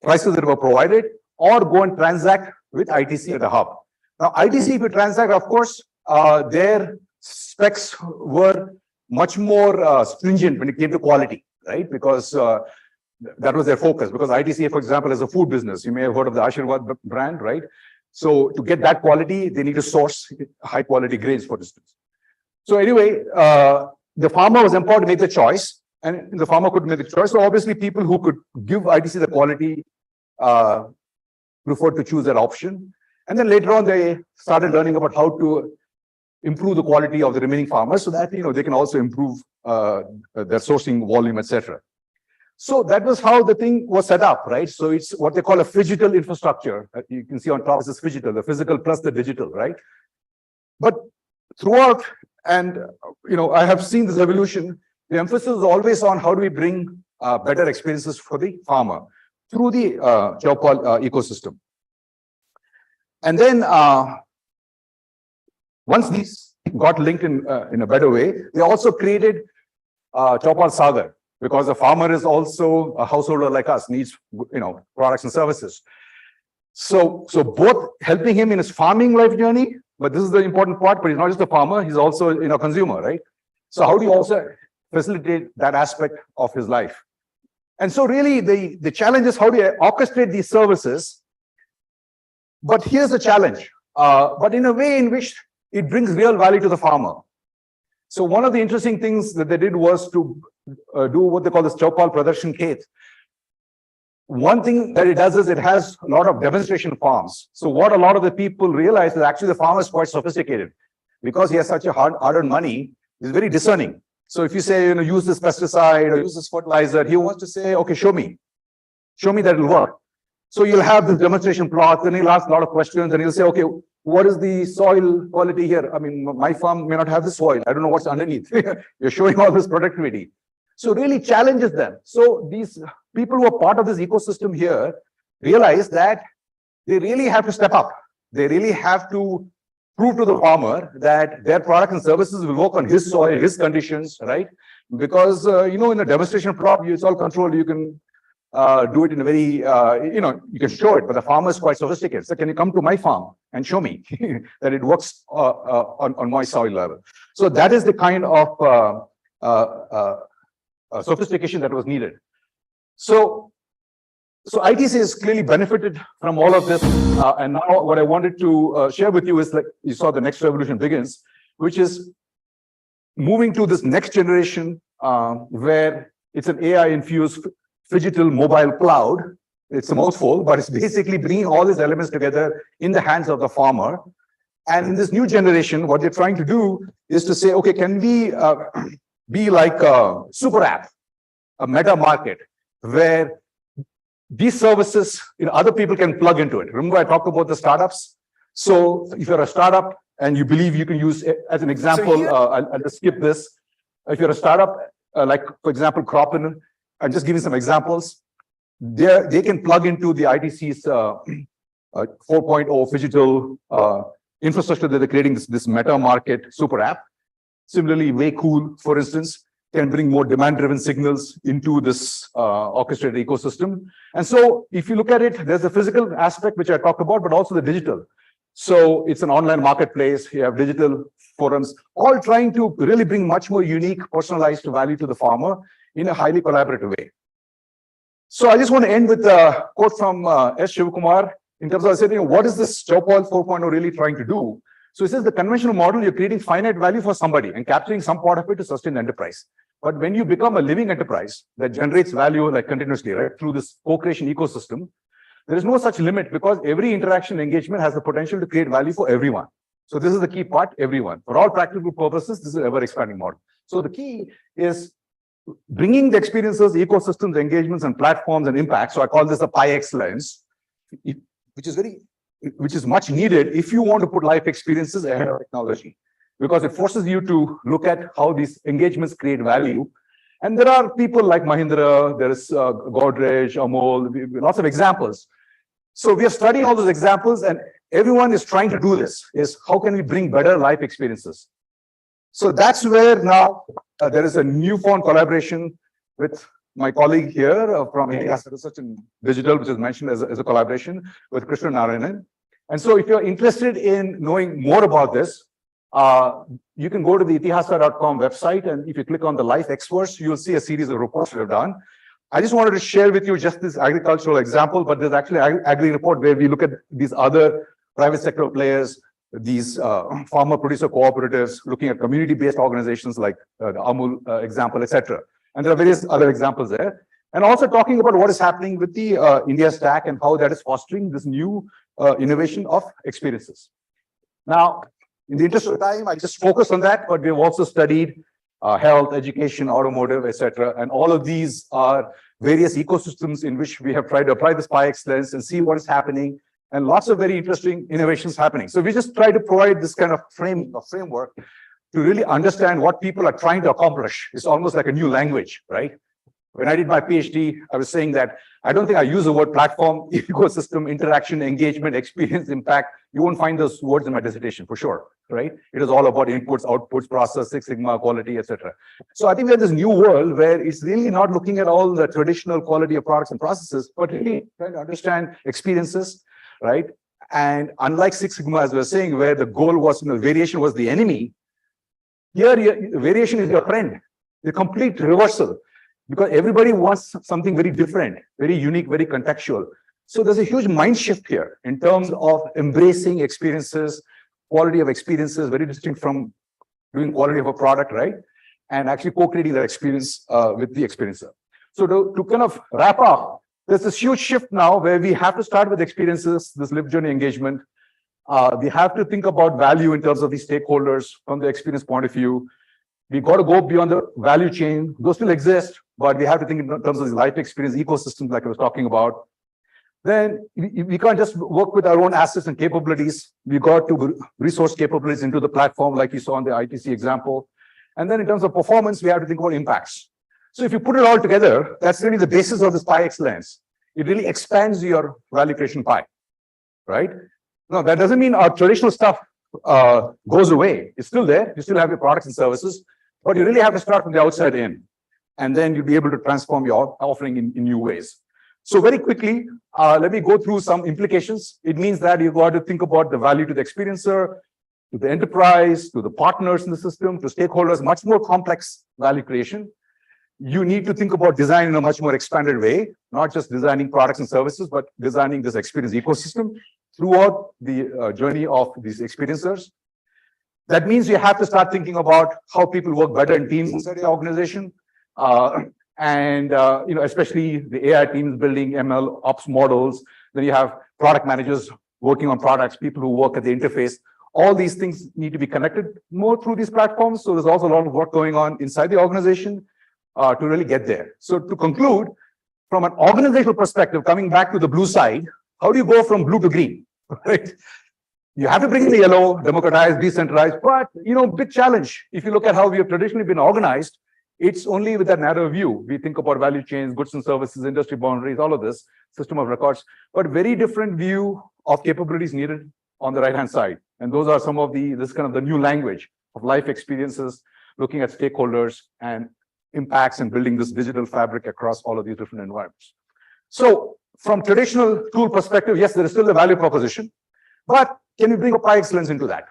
prices that were provided, or go and transact with ITC at the hub. Now, ITC, if you transact, of course, their specs were much more stringent when it came to quality, right? Because that was their focus. Because ITC, for example, is a food business. You may have heard of the Ashirwad brand, right? So to get that quality, they need to source high quality grains, for instance. So anyway, the farmer was empowered to make the choice, and the farmer could make the choice. So obviously, people who could give ITC the quality preferred to choose that option. And then later on, they started learning about how to improve the quality of the remaining farmers so that, they can also improve their sourcing volume, etc. So that was how the thing was set up, right? So it's what they call a phygital infrastructure. You can see on top is phygital, the physical plus the digital, right? But throughout, and I have seen this evolution, the emphasis is always on how do we bring better experiences for the farmer through the Chopal ecosystem. And then once these got linked in a better way, they also created Chopal Sagar, because the farmer is also a householder like us, needs products and services. So both helping him in his farming life journey, but this is the important part, but he's not just a farmer, he's also a consumer, right? So how do you also facilitate that aspect of his life? And so really the challenge is how do you orchestrate these services? But here's the challenge, but in a way in which it brings real value to the farmer. So one of the interesting things that they did was to do what they call this Chopal Pradarshan Khet. One thing that it does is it has a lot of demonstration farms. So what a lot of the people realize is actually the farmer is quite sophisticated. Because he has such a hard-earned money, he's very discerning. So if you say, use this pesticide or use this fertilizer, he wants to say, okay, show me that it'll work. So you'll have this demonstration plot, then he'll ask a lot of questions, and he'll say, okay, what is the soil quality here? I mean, my farm may not have the soil. I don't know what's underneath. You're showing all this productivity. So really challenges them. So these people who are part of this ecosystem here realize that they really have to step up. They really have to prove to the farmer that their product and services will work on his soil, his conditions, right? Because, in a demonstration crop, it's all controlled. You can do it in a very, you can show it, but the farmer is quite sophisticated. So can you come to my farm and show me that it works on my soil level? So that is the kind of sophistication that was needed. So ITC has clearly benefited from all of this. And now what I wanted to share with you is, like you saw, the next revolution begins, which is moving to this next generation where it's an AI-infused phygital mobile cloud. It's a mouthful, but it's basically bringing all these elements together in the hands of the farmer. And in this new generation, what they're trying to do is to say, okay, can we be like a super app, a meta market, where these services, other people can plug into it. Remember, I talked about the startups. So if you're a startup and you believe you can use it as an example, I'll just skip this. If you're a startup, like for example, Cocreating, I'm just giving some examples. They can plug into the ITC's 4.0 phygital infrastructure that they're creating, this meta market super app. Similarly, Waycool, for instance, can bring more demand-driven signals into this orchestrated ecosystem. And so if you look at it, there's the physical aspect, which I talked about, but also the digital. So it's an online marketplace. You have digital forums, all trying to really bring much more unique, personalized value to the farmer in a highly collaborative way. So I just want to end with a quote from S. Shivakumar in terms of saying, what is this Job 4.0 really trying to do? So it says the conventional model, you're creating finite value for somebody and capturing some part of it to sustain the enterprise. But when you become a living enterprise that generates value like continuously, right, through this co-creation ecosystem, there is no such limit, because every interaction engagement has the potential to create value for everyone. So this is the key part, everyone. For all practical purposes, this is an ever-expanding model. So the key is bringing the experiences, ecosystems, engagements, and platforms and impact. So I call this the pi excellence, which is much needed if you want to put life experiences ahead of technology, because it forces you to look at how these engagements create value. And there are people like Mahindra, there is Godrej, Amol, lots of examples. So we are studying all those examples, and everyone is trying to do this, is how can we bring better life experiences? So that's where now there is a newfound collaboration with my colleague here from India Research and Digital, which is mentioned as a collaboration with Krishna Narayanan. And so if you're interested in knowing more about this, you can go to the itihasa.com website, and if you click on the Life Experts, you'll see a series of reports we've done. I just wanted to share with you just this agricultural example, but there's actually an agri report where we look at these other private sector players, these farmer producer cooperatives, looking at community-based organizations like the Amul example, etc. And there are various other examples there. And also talking about what is happening with the India Stack and how that is fostering this new innovation of experiences. Now, in the interest of time, I just focus on that, but we've also studied health, education, automotive, etc. And all of these are various ecosystems in which we have tried to apply this pi excellence and see what is happening, and lots of very interesting innovations happening. So we just try to provide this kind of framework to really understand what people are trying to accomplish. It's almost like a new language, right? When I did my PhD, I was saying that I don't think I use the word platform, ecosystem, interaction, engagement, experience, impact. You won't find those words in my dissertation for sure, right? It is all about inputs, outputs, process, Six Sigma, quality, etc. So I think we have this new world where it's really not looking at all the traditional quality of products and processes, but really trying to understand experiences, right? And unlike Six Sigma, as we were saying, where the goal was, variation was the enemy, here variation is your friend, the complete reversal. Because everybody wants something very different, very unique, very contextual. So there's a huge mind shift here in terms of embracing experiences, quality of experiences, very distinct from doing quality of a product, right? And actually co-creating that experience with the experiencer. So to kind of wrap up, there's this huge shift now where we have to start with experiences, this lived journey engagement. We have to think about value in terms of the stakeholders from the experience point of view. We've got to go beyond the value chain. Those still exist, but we have to think in terms of the life experience ecosystems like I was talking about. Then we can't just work with our own assets and capabilities. We've got to resource capabilities into the platform like you saw on the ITC example. And then in terms of performance, we have to think about impacts. So if you put it all together, that's really the basis of this pi excellence. It really expands your value creation pie, right? No, that doesn't mean our traditional stuff goes away. It's still there. You still have your products and services, but you really have to start from the outside in. And then you'll be able to transform your offering in new ways. So very quickly, let me go through some implications. It means that you've got to think about the value to the experiencer, to the enterprise, to the partners in the system, to stakeholders, much more complex value creation. You need to think about design in a much more expanded way, not just designing products and services, but designing this experience ecosystem throughout the journey of these experiencers. That means you have to start thinking about how people work better in teams inside the organization. Especially the AI teams building ML ops models. Then you have product managers working on products, people who work at the interface. All these things need to be connected more through these platforms. So there's also a lot of work going on inside the organization to really get there. So to conclude, from an organizational perspective, coming back to the blue side, how do you go from blue to green, right? You have to bring in the yellow, democratize, decentralize, but, big challenge. If you look at how we have traditionally been organized, it's only with that narrow view. We think about value chains, goods and services, industry boundaries, all of this, system of records, but very different view of capabilities needed on the right-hand side. And those are some of this kind of the new language of life experiences, looking at stakeholders and impacts and building this digital fabric across all of these different environments. So from traditional tool perspective, yes, there is still a value proposition, but can we bring a pie excellence into that?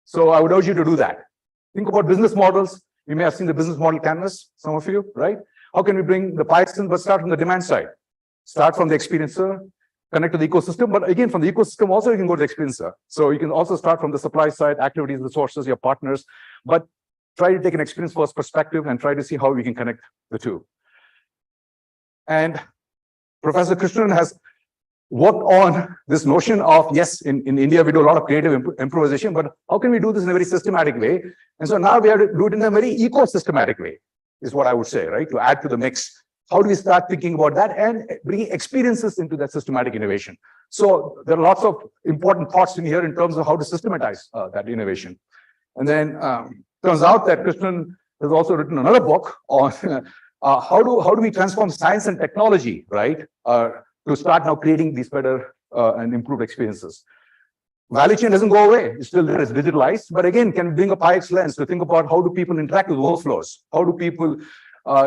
So I would urge you to do that. Think about business models. You may have seen the business model canvas, some of you, right? How can we bring the pie excellence, but start from the demand side? Start from the experiencer, connect to the ecosystem, but again, from the ecosystem also you can go to the experiencer. So you can also start from the supply side, activities, resources, your partners, but try to take an experience first perspective and try to see how we can connect the two. And Professor Krishnan has worked on this notion of, yes, in India, we do a lot of creative improvisation, but how can we do this in a very systematic way? And so now we have to do it in a very eco-systematic way, is what I would say, right? To add to the mix. How do we start thinking about that and bringing experiences into that systematic innovation? So there are lots of important thoughts in here in terms of how to systematize that innovation. And then turns out that Krishnan has also written another book on how do we transform science and technology, right? To start now creating these better and improved experiences. Value chain doesn't go away. It's still there, it's digitalized. But again, can bring a pie excellence to think about how do people interact with workflows? How do people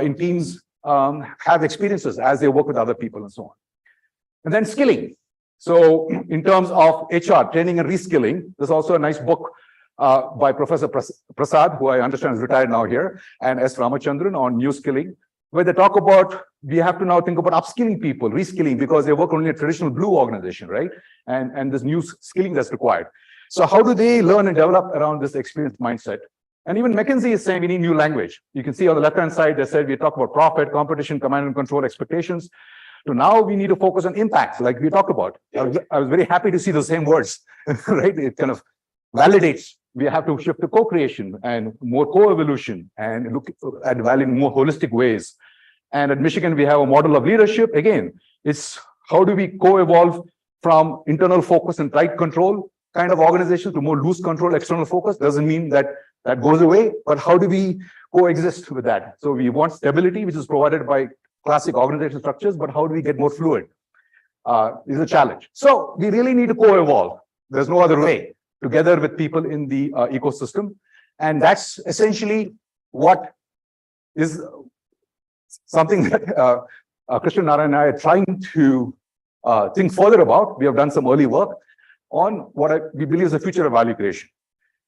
in teams have experiences as they work with other people and so on? And then skilling. So in terms of HR, training and reskilling, there's also a nice book by Professor Prasad, who I understand is retired now here, and S. Ramachandran on new skilling, where they talk about we have to now think about upskilling people, reskilling, because they work only in a traditional blue organization, right? And this new skilling that's required. So how do they learn and develop around this experience mindset? And even McKinsey is saying we need new language. You can see on the left-hand side, they said we talk about profit, competition, command and control, expectations. So now we need to focus on impact, like we talked about. I was very happy to see the same words, right? It kind of validates. We have to shift to co-creation and more co-evolution and look at value in more holistic ways. And at Michigan, we have a model of leadership. Again, it's how do we co-evolve from internal focus and tight control kind of organization to more loose control, external focus. Doesn't mean that that goes away, but how do we coexist with that? So we want stability, which is provided by classic organizational structures, but how do we get more fluid? Is a challenge. So we really need to co-evolve. There's no other way, together with people in the ecosystem. And that's essentially what is something that Krishnan Narayan and I are trying to think further about. We have done some early work on what we believe is the future of value creation.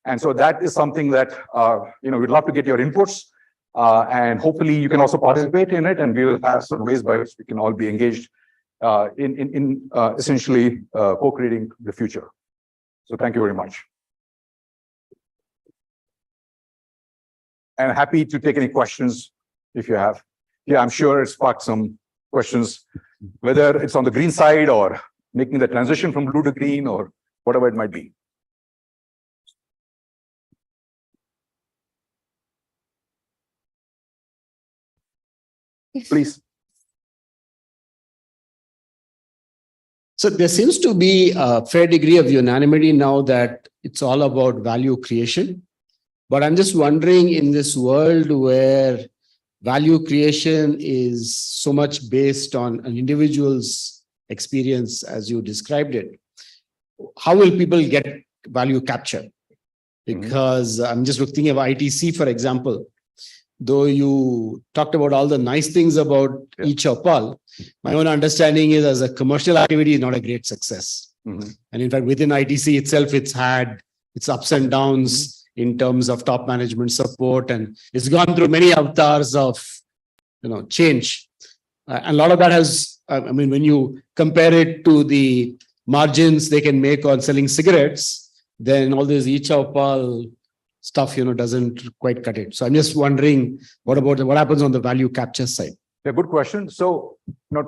And so that is something that we'd love to get your inputs, and hopefully you can also participate in it, and we will have some ways by which we can all be engaged in essentially co-creating the future. So thank you very much. And happy to take any questions if you have. Yeah, I'm sure it sparked some questions, whether it's on the green side or making the transition from blue to green or whatever it might be. Please. So there seems to be a fair degree of unanimity now that it's all about value creation. But I'm just wondering, in this world where value creation is so much based on an individual's experience, as you described it, how will people get value capture? Because I'm just looking at ITC, for example. Though you talked about all the nice things about each of Paul, my own understanding is as a commercial activity is not a great success. And in fact, within ITC itself, it's had its ups and downs in terms of top management support, and it's gone through many avatars of change. And a lot of that has, when you compare it to the margins they can make on selling cigarettes, then all this each of Paul stuff, doesn't quite cut it. So I'm just wondering, what happens on the value capture side? Yeah, good question. So,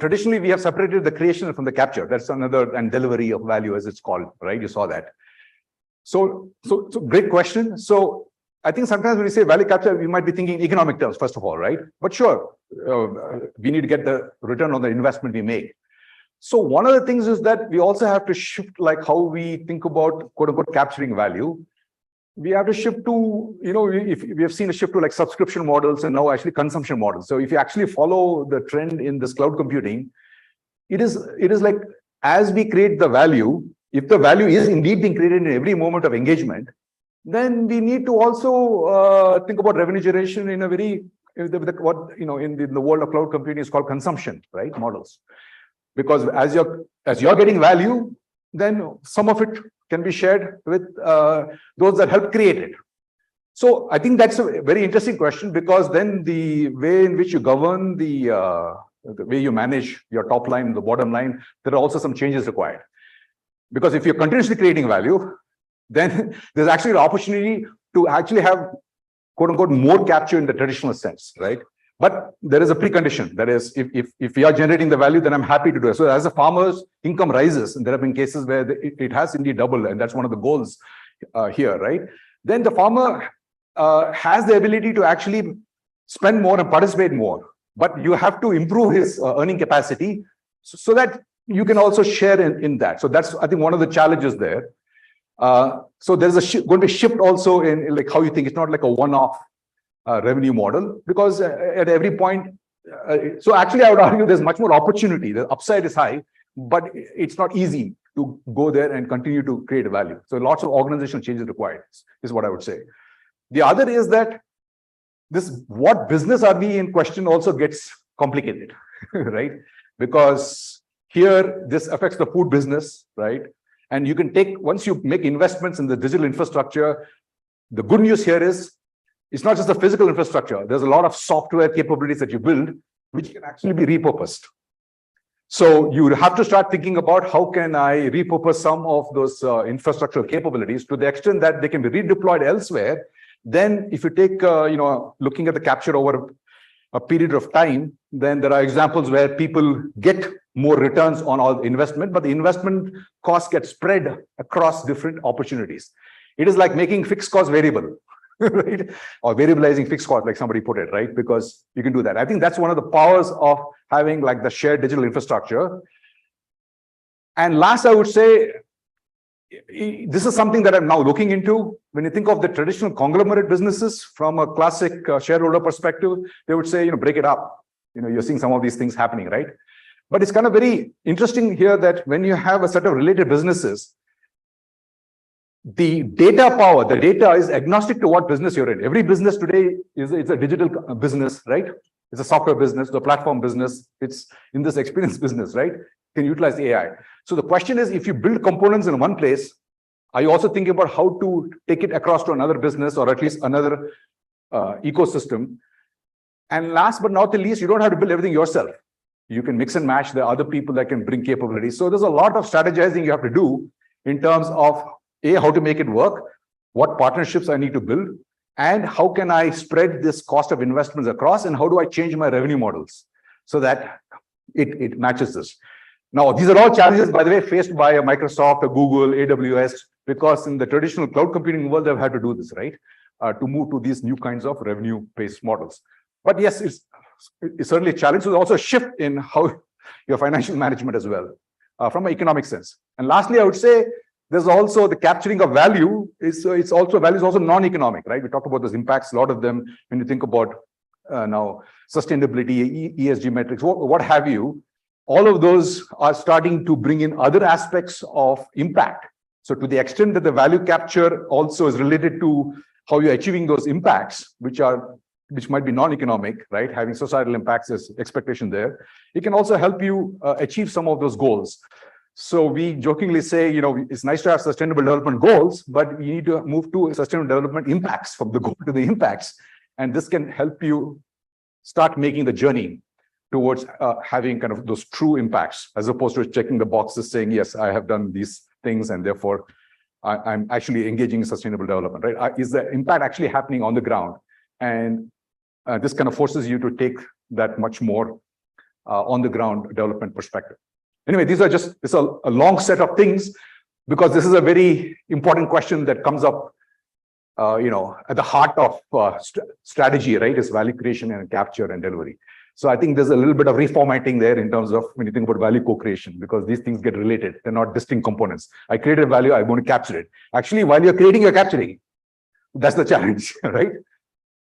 traditionally we have separated the creation from the capture. That's another, and delivery of value as it's called, right? You saw that. So great question. So I think sometimes when we say value capture, we might be thinking economic terms, first of all, right? But sure, we need to get the return on the investment we make. So one of the things is that we also have to shift like how we think about quote unquote capturing value. We have to shift to, if we have seen a shift to like subscription models and now actually consumption models. So if you actually follow the trend in this cloud computing, it is like as we create the value, if the value is indeed being created in every moment of engagement, then we need to also think about revenue generation in a very, in the world of cloud computing is called consumption, right? Models. Because as you're getting value, then some of it can be shared with those that help create it. So I think that's a very interesting question, because then the way in which you govern the way you manage your top line, the bottom line, there are also some changes required. Because if you're continuously creating value, then there's actually an opportunity to actually have quote unquote more capture in the traditional sense, right? But there is a precondition. That is, if we are generating the value, then I'm happy to do it. So as a farmer's income rises, and there have been cases where it has indeed doubled, and that's one of the goals here, right? Then the farmer has the ability to actually spend more and participate more. But you have to improve his earning capacity so that you can also share in that. So that's, I think, one of the challenges there. So there's going to be a shift also in like how you think. It's not like a one-off revenue model, because at every point, so actually I would argue there's much more opportunity. The upside is high, but it's not easy to go there and continue to create value. So lots of organizational changes required is what I would say. The other is that what business are we in question also gets complicated, right? Because here this affects the food business, right? And you can once you make investments in the digital infrastructure, the good news here is it's not just the physical infrastructure. There's a lot of software capabilities that you build, which can actually be repurposed. So you have to start thinking about how can I repurpose some of those infrastructural capabilities to the extent that they can be redeployed elsewhere. Then if you take, looking at the capture over a period of time, then there are examples where people get more returns on all the investment, but the investment costs get spread across different opportunities. It is like making fixed costs variable, right? Or variabilizing fixed costs, like somebody put it, right? Because you can do that. I think that's one of the powers of having like the shared digital infrastructure. And last, I would say, this is something that I'm now looking into. When you think of the traditional conglomerate businesses from a classic shareholder perspective, they would say, break it up. You're seeing some of these things happening, right? But it's kind of very interesting here that when you have a set of related businesses, the data power, the data is agnostic to what business you're in. Every business today it's a digital business, right? It's a software business, the platform business, it's in this experience business, right? Can utilize AI. So the question is, if you build components in one place, are you also thinking about how to take it across to another business or at least another ecosystem? And last but not the least, you don't have to build everything yourself. You can mix and match the other people that can bring capabilities. So there's a lot of strategizing you have to do in terms of how to make it work, what partnerships I need to build, and how can I spread this cost of investments across, and how do I change my revenue models so that it matches this. Now, these are all challenges, by the way, faced by a Microsoft, a Google, AWS, because in the traditional cloud computing world, they've had to do this, right? To move to these new kinds of revenue-based models. But yes, it's certainly a challenge. There's also a shift in how your financial management as well, from an economic sense. And lastly, I would say there's also the capturing of value. Value is also non-economic, right? We talked about those impacts, a lot of them, when you think about now sustainability, ESG metrics, what have you. All of those are starting to bring in other aspects of impact So to the extent that the value capture also is related to how you're achieving those impacts, which might be non-economic, right? Having societal impacts is expectation there. It can also help you achieve some of those goals. So we jokingly say, it's nice to have sustainable development goals, but you need to move to sustainable development impacts, from the goal to the impacts. And this can help you start making the journey towards having kind of those true impacts, as opposed to checking the boxes saying, yes, I have done these things, and therefore I'm actually engaging in sustainable development, right? Is the impact actually happening on the ground? And this kind of forces you to take that much more on the ground development perspective. Anyway, it's a long set of things, because this is a very important question that comes up, at the heart of strategy, right? Is value creation and capture and delivery. So I think there's a little bit of reformatting there in terms of when you think about value co-creation, because these things get related. They're not distinct components. I created value, I want to capture it. Actually, while you're creating, you're capturing. That's the challenge, right?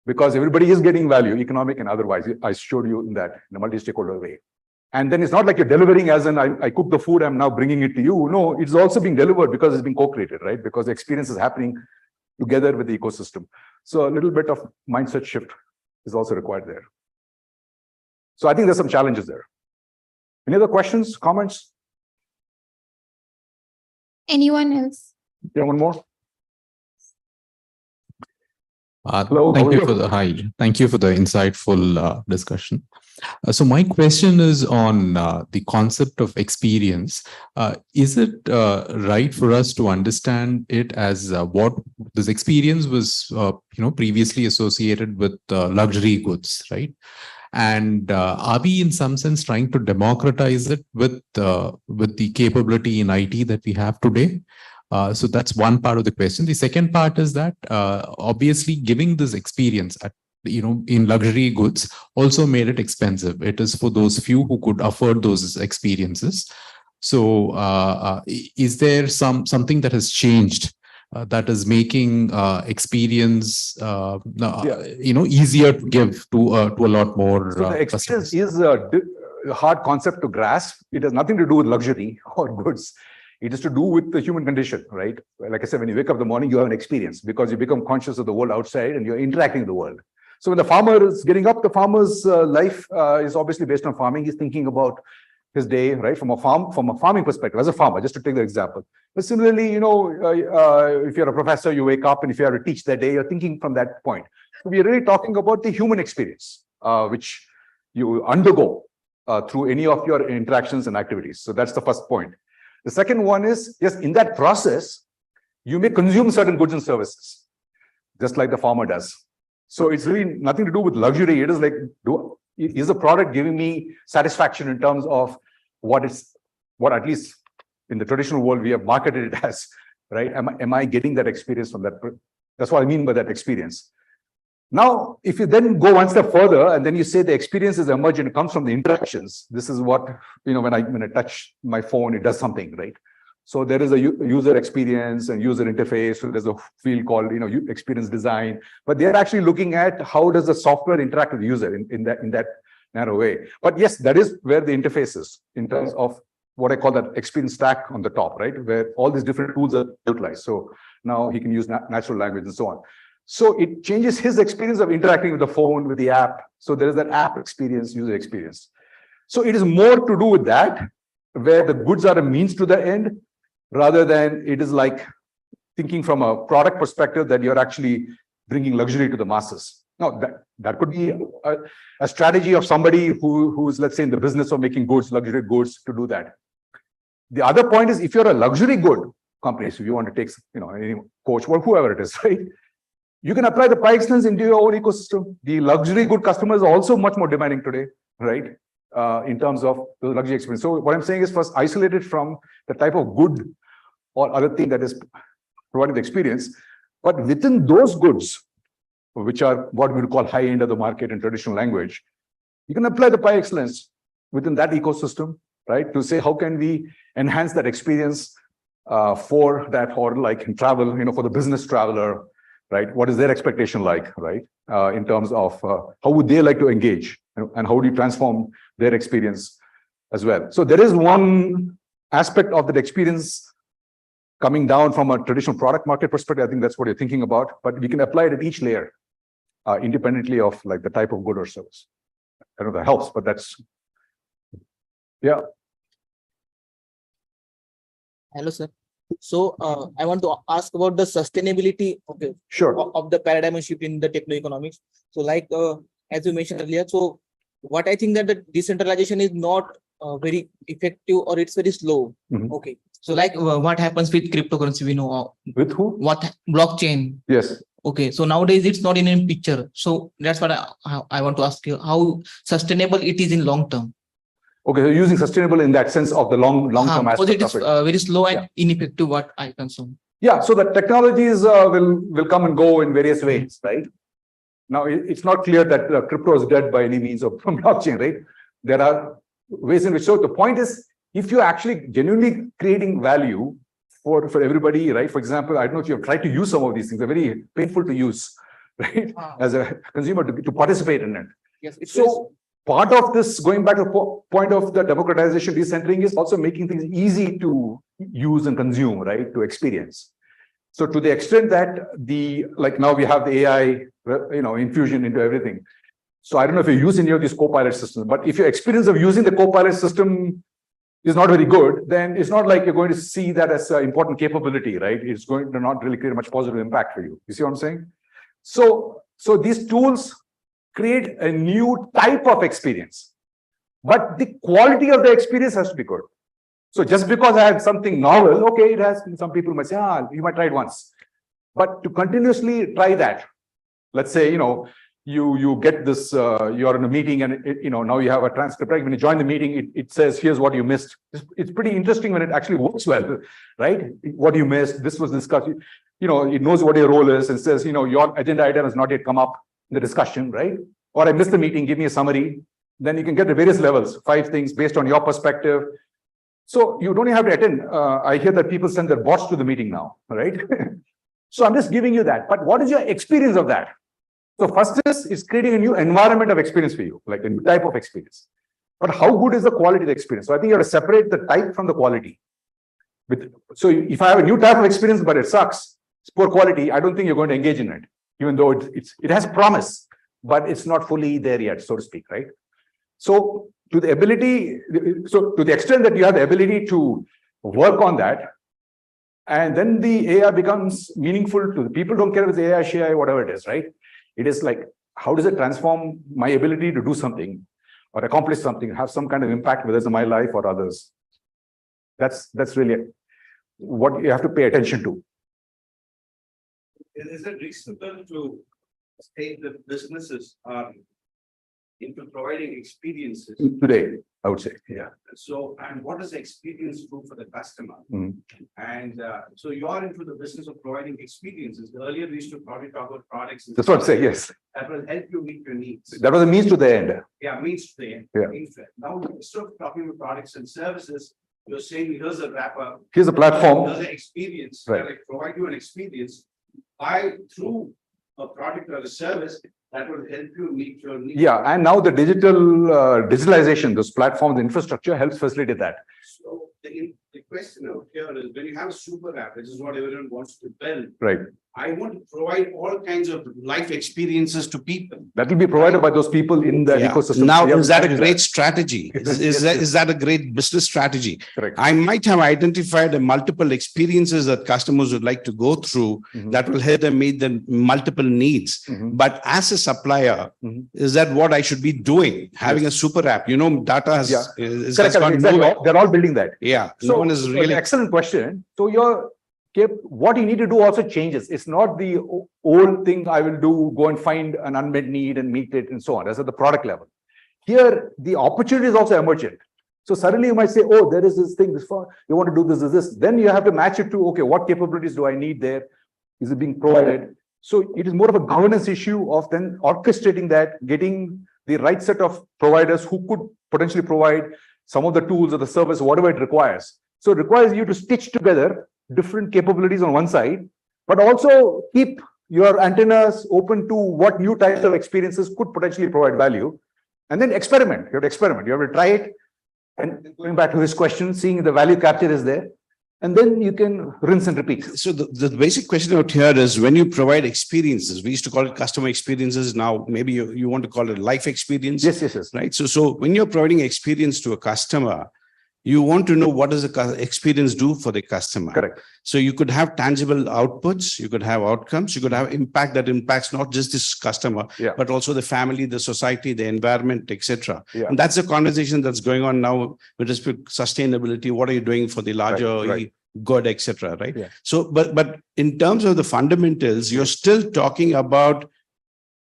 Because everybody is getting value, economic and otherwise. I showed you in that, in a multi-stakeholder way. And then it's not like you're delivering as in I cook the food, I'm now bringing it to you. No, it's also being delivered because it's being co-created, right? Because the experience is happening together with the ecosystem. So a little bit of mindset shift is also required there. So I think there's some challenges there. Any other questions, comments? Anyone else? Yeah, one more. Hello, thank you for the insightful discussion. So my question is on the concept of experience. Is it right for us to understand it as what this experience was, previously associated with luxury goods, right? And are we, in some sense, trying to democratize it with the capability in IT that we have today? So that's one part of the question. The second part is that obviously giving this experience at in luxury goods also made it expensive. It is for those few who could afford those experiences. So is there something that has changed that is making experience easier to give to a lot more so the experience customers? Is a hard concept to grasp. It has nothing to do with luxury or goods. It is to do with the human condition, right? Like I said, when you wake up in the morning, you have an experience because you become conscious of the world outside and you're interacting with the world. So when the farmer is getting up, the farmer's life is obviously based on farming. He's thinking about his day, right? From a farming perspective, as a farmer, just to take the example. But similarly, if you're a professor, you wake up, and if you have to teach that day, you're thinking from that point. So we're really talking about the human experience, which you undergo through any of your interactions and activities. So that's the first point. The second one is, yes, in that process, you may consume certain goods and services, just like the farmer does. So it's really nothing to do with luxury. It is like, is the product giving me satisfaction in terms of what at least in the traditional world we have marketed it as, right? Am I getting that experience from that? That's what I mean by that experience. Now, if you then go one step further and then you say the experience is emergent, it comes from the interactions. This is what, when I touch my phone, it does something, right? So there is a user experience and user interface. So there's a field called, experience design, but they're actually looking at how does the software interact with the user in that narrow way. But yes, that is where the interface is in terms of what I call that experience stack on the top, right? Where all these different tools are utilized. So now he can use natural language and so on. So it changes his experience of interacting with the phone, with the app. So there is that app experience, user experience. So it is more to do with that, where the goods are a means to the end, rather than it is like thinking from a product perspective that you're actually bringing luxury to the masses. Now, that could be a strategy of somebody who's, let's say, in the business of making goods, luxury goods, to do that. The other point is, if you're a luxury good company, so you want to take, any Coach or whoever it is, right? You can apply the price excellence into your own ecosystem. The luxury good customers are also much more demanding today, right? In terms of the luxury experience. So what I'm saying is, first isolate it from the type of good or other thing that is providing the experience. But within those goods, which are what we would call high end of the market in traditional language, you can apply the price excellence within that ecosystem, right? To say, how can we enhance that experience for that, or like in travel, for the business traveler, right? What is their expectation like, right? In terms of how would they like to engage, and how do you transform their experience as well? So there is one aspect of that experience coming down from a traditional product market perspective. I think that's what you're thinking about, but we can apply it at each layer, independently of like the type of good or service. I don't know if that helps, but that's, yeah. Hello, sir. So I want to ask about the sustainability Sure. of the paradigm shift in the techno-economics. So like, as you mentioned earlier, so what I think that the decentralization is not very effective, or it's very slow. Mhm. Okay. So like what happens with cryptocurrency, we know. With who? What blockchain. Yes. Okay. So nowadays it's not in a picture. So that's what I want to ask you, how sustainable it is in long term. Okay, so using sustainable in that sense of the long term Because aspect it is of it. very slow and ineffective, what I consume. Yeah, so the technologies will come and go in various ways, right? Now, it's not clear that crypto is dead by any means of blockchain, right? There are ways in which, so the point is, if you're actually genuinely creating value for everybody, right? For example, I don't know if you have tried to use some of these things, they're very painful to use, right? As a consumer to participate in it. Yes, it's So part of this, going back to the point of the democratization, decentering, is also making things easy to use and consume, right? To experience. So to the extent that like now we have the AI, infusion into everything. So I don't know if you use any of these co-pilot systems, but if your experience of using the co-pilot system is not very good, then it's not like you're going to see that as an important capability, right? It's going to not really create much positive impact for you. You see what I'm saying? So these tools create a new type of experience, but the quality of the experience has to be good. So just because I had something novel, okay, it has, some people might say, you might try it once, but to continuously try that, let's say, you get this, you're in a meeting and now you have a transcript, right? When you join the meeting, it says, here's what you missed. It's pretty interesting when it actually works well, right? What you missed, this was discussed, it knows what your role is and says, your agenda item has not yet come up in the discussion, right? Or I missed the meeting, give me a summary. Then you can get the various levels, 5 things based on your perspective. So you don't even have to attend. I hear that people send their bots to the meeting now, right? So I'm just giving you that. But what is your experience of that? So first is creating a new environment of experience for you, like a new type of experience. But how good is the quality of the experience? So I think you have to separate the type from the quality. So if I have a new type of experience, but it sucks, it's poor quality, I don't think you're going to engage in it, even though it has promise, but it's not fully there yet, so to speak, right? So to the extent that you have the ability to work on that, and then the AI becomes meaningful to the people. Don't care if it's AI, SHI, whatever it is, right? It is like, how does it transform my ability to do something or accomplish something, have some kind of impact, whether it's in my life or others? That's really what you have to pay attention to. Is it reasonable to state that businesses are into providing experiences Today, I would say, yeah. So, and what does experience do for the customer? And so you are into the business of providing experiences. Earlier, we used to probably talk about products. That's what I say, yes. That will help you meet your needs. That was a means to the end. Yeah, means to the end. Yeah. Means to end. Now, instead of talking about products and services, you're saying here's a wrapper. Here's a platform. Here's an experience. Right. That I provide you an experience through a product or a service that will help you meet your needs. Yeah, and now the digitalization, those platforms, the infrastructure helps facilitate that. So the question out here is, when you have a super app, which is what everyone wants to build, Right. I want to provide all kinds of life experiences to people. That will be provided by those people in the ecosystem. Now, We have is to that a manage great strategy? Is that a great business strategy? Correct. I might have identified multiple experiences that customers would like to go through that will help them meet the multiple needs. But as a supplier, is that what I should be doing? Having a super app? Data has is Correct, gone exactly. nowhere. They're all building that. Yeah, So, no one is really. excellent question. So what you need to do also changes. It's not the old thing I will do, go and find an unmet need and meet it and so on. That's at the product level. Here, the opportunity is also emergent. So suddenly you might say, oh, there is this thing, you want to do this. Then you have to match it to, okay, what capabilities do I need there? Is it being provided? So it is more of a governance issue of then orchestrating that, getting the right set of providers who could potentially provide some of the tools or the service, whatever it requires. So it requires you to stitch together different capabilities on one side, but also keep your antennas open to what new types of experiences could potentially provide value. And then experiment. You have to experiment. You have to try it. And going back to his question, seeing the value capture is there. and then you can rinse and repeat. So the basic question out here is, when you provide experiences, we used to call it customer experiences. Now, maybe you want to call it life experience. Yes. Right. So when you're providing experience to a customer, you want to know what does the experience do for the customer. Correct. So you could have tangible outputs, you could have outcomes, you could have impact that impacts not just this customer, but also the family, the society, the environment, etc. And that's a conversation that's going on now with respect to sustainability. What are you doing for the larger good, etc. Right. Yeah. So, but in terms of the fundamentals, you're still talking about.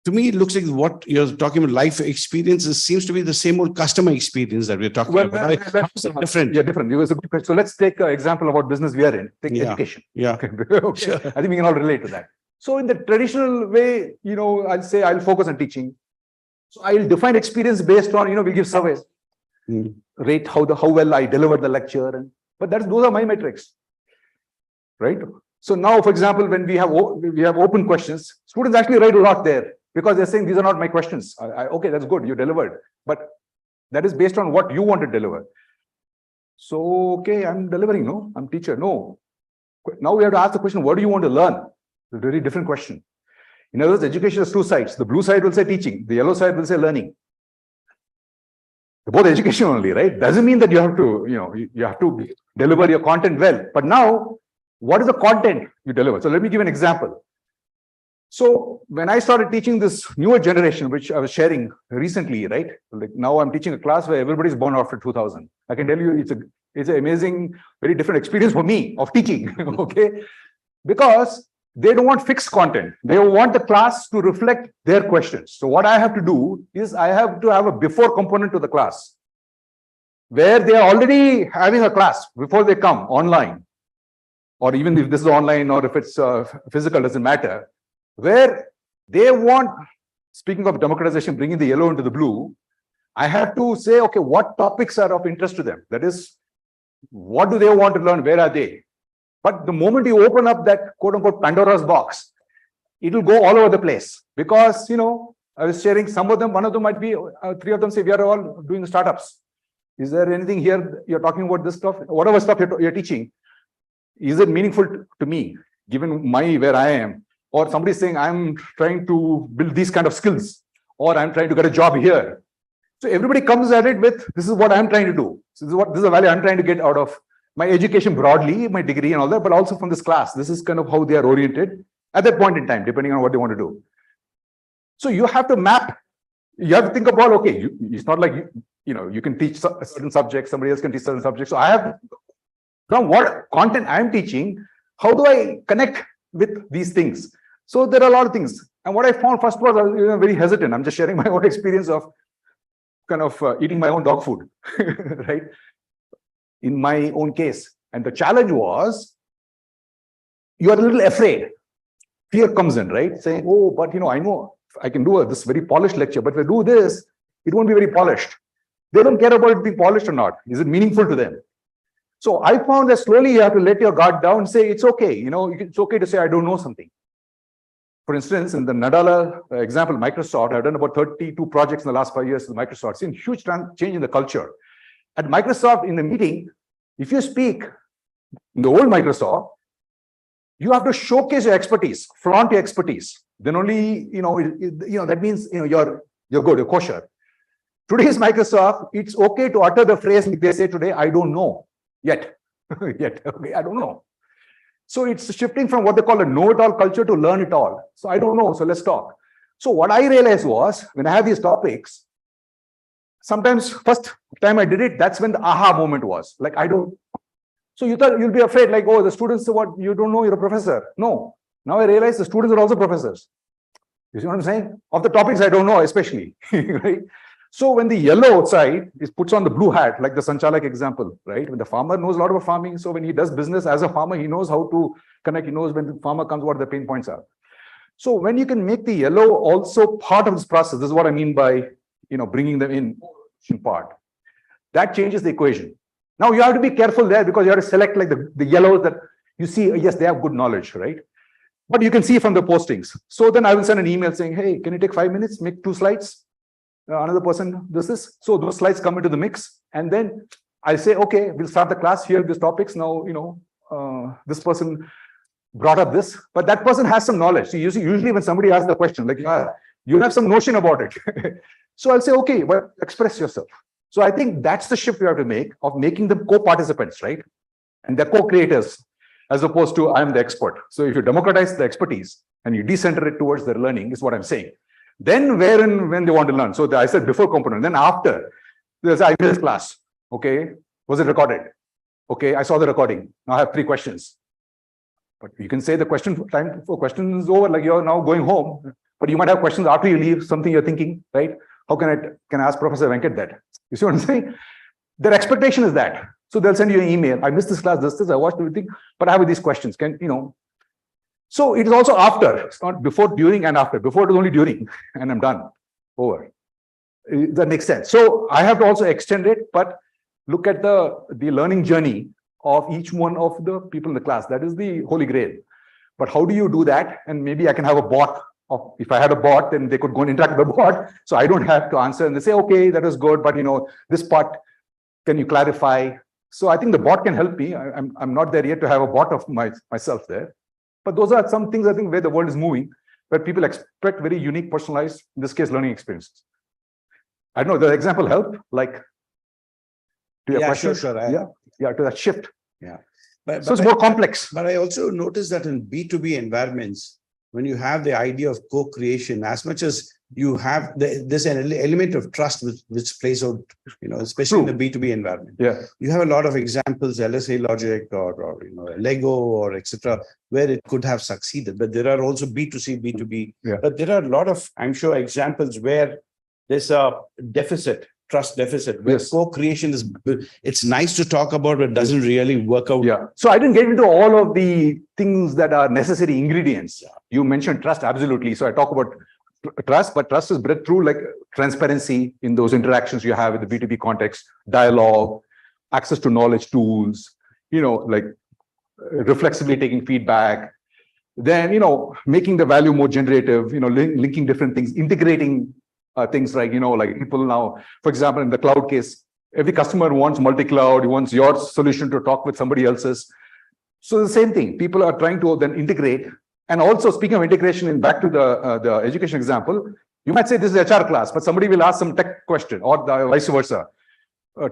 To me, it looks like what you're talking about, life experiences, seems to be the same old customer experience that we're talking about. That's different. Yeah, different. It was a good question. So let's take an example of what business we are in. Take education. Yeah. Okay. Sure. I think we can all relate to that. So in the traditional way, I'll say I'll focus on teaching. So I'll define experience based on, we'll give surveys, rate how well I deliver the lecture, but those are my metrics, right? So now, for example, when we have open questions, students actually write a lot there, because they're saying these are not my questions. Okay, that's good, you delivered, but that is based on what you want to deliver. So, okay, I'm delivering, no, I'm teacher, no. Now we have to ask the question, what do you want to learn? It's a very different question. In other words, education has two sides. The blue side will say teaching, the yellow side will say learning. Both education only, right? Doesn't mean that you have to, you have to deliver your content well. But now, what is the content you deliver? So let me give an example. So when I started teaching this newer generation, which I was sharing recently, right? Like now I'm teaching a class where everybody's born after 2000. I can tell you it's an amazing, very different experience for me of teaching, okay? Because they don't want fixed content. They want the class to reflect their questions. So what I have to do is I have to have a before component to the class, where they are already having a class before they come online, or even if this is online or if it's physical, doesn't matter, where they want, speaking of democratization, bringing the yellow into the blue, I have to say, okay, what topics are of interest to them? That is, what do they want to learn? Where are they? But the moment you open up that quote unquote Pandora's box, it will go all over the place, because, I was sharing some of them, one of them might be, three of them say, we are all doing startups. Is there anything here you're talking about this stuff? Whatever stuff you're teaching, is it meaningful to me, given where I am? Or somebody saying, I'm trying to build these kind of skills, or I'm trying to get a job here. So everybody comes at it with, this is what I'm trying to do. So this is the value I'm trying to get out of my education broadly, my degree and all that, but also from this class. This is kind of how they are oriented at that point in time, depending on what they want to do. So you have to map, you have to think about, okay, it's not like, you can teach a certain subject, somebody else can teach certain subjects. So I have, from what content I'm teaching, how do I connect with these things? So there are a lot of things. And what I found first was, I was very hesitant. I'm just sharing my own experience of kind of eating my own dog food, right? In my own case. And the challenge was, you are a little afraid. Fear comes in, right? Saying, oh, but I know I can do this very polished lecture, but if I do this, it won't be very polished. They don't care about it being polished or not. Is it meaningful to them? So I found that slowly you have to let your guard down and say, it's okay. It's okay to say, I don't know something. For instance, in the Nadala example, Microsoft, I've done about 32 projects in the last 5 years with Microsoft. Seen huge change in the culture. At Microsoft, in the meeting, if you speak in the old Microsoft, you have to showcase your expertise, flaunt your expertise. Then only, that means, you're good, you're kosher. Today's Microsoft, it's okay to utter the phrase like they say today, I don't know yet. Okay, I don't know. So it's shifting from what they call a know-it-all culture to learn-it-all. So I don't know, so let's talk. So what I realized was, when I have these topics, sometimes first time I did it, that's when the aha moment was. Like, I don't. So you thought you'll be afraid, like, oh, the students say, what, you don't know, you're a professor. No. Now I realize the students are also professors. You see what I'm saying? Of the topics I don't know, especially. Right? So when the yellow side is puts on the blue hat, like the Sanchalak example, right? When the farmer knows a lot about farming, so when he does business as a farmer, he knows how to connect. He knows when the farmer comes, what the pain points are. So when you can make the yellow also part of this process, this is what I mean by, bringing them in part. That changes the equation. Now you have to be careful there, because you have to select like the yellows that you see, yes, they have good knowledge, right? But you can see from the postings. So then I will send an email saying, hey, can you take 5 minutes, make 2 slides? Another person does this. So those slides come into the mix. And then I say, okay, we'll start the class here, these topics. Now, this person brought up this, but that person has some knowledge. So usually when somebody asks the question, like, you have some notion about it. So I'll say, okay, well, express yourself. So I think that's the shift we have to make, of making them co-participants, right? And they're co-creators, as opposed to I'm the expert. So if you democratize the expertise and you decenter it towards their learning, is what I'm saying. Then where and when they want to learn. So I said before component, then after, there's IBS class. Okay, was it recorded? Okay, I saw the recording. Now I have 3 questions. But you can say the time for questions is over, like you're now going home, but you might have questions after you leave, something you're thinking, right? How can I ask Professor Venkat that? You see what I'm saying? Their expectation is that. So they'll send you an email. I missed this class, this, I watched everything, but I have these questions. So it is also after. It's not before, during, and after. Before it was only during, and I'm done. Over. That makes sense. So I have to also extend it, but look at the learning journey of each one of the people in the class. That is the holy grail. But how do you do that? And maybe I can have a bot. If I had a bot, then they could go and interact with the bot. So I don't have to answer. And they say, okay, that was good, but this part, can you clarify? So I think the bot can help me. I'm not there yet to have a bot of myself there. But those are some things I think where the world is moving, where people expect very unique, personalized, in this case, learning experiences. I don't know, the example help, like, to your question? Sure. Yeah, to that shift. Yeah. So it's more complex. But I also noticed that in B2B environments, when you have the idea of co-creation, as much as you have, there's an element of trust which plays out, especially in the B2B environment. Yeah. You have a lot of examples, LSA Logic or Lego or etc., where it could have succeeded. But there are also B2C, B2B. Yeah. But there are a lot of, I'm sure, examples where there's a trust deficit, where co-creation is, it's nice to talk about, but doesn't really work out. Yeah. So I didn't get into all of the things that are necessary ingredients. Yeah. You mentioned trust, absolutely. So I talk about trust, but trust is bred through like transparency in those interactions you have with the B2B context, dialogue, access to knowledge tools, like reflexively taking feedback, then, making the value more generative, linking different things, integrating things like, like people now, for example, in the cloud case, every customer wants multi-cloud, he wants your solution to talk with somebody else's. So the same thing, people are trying to then integrate. And also speaking of integration, back to the education example, you might say this is HR class, but somebody will ask some tech question or vice versa.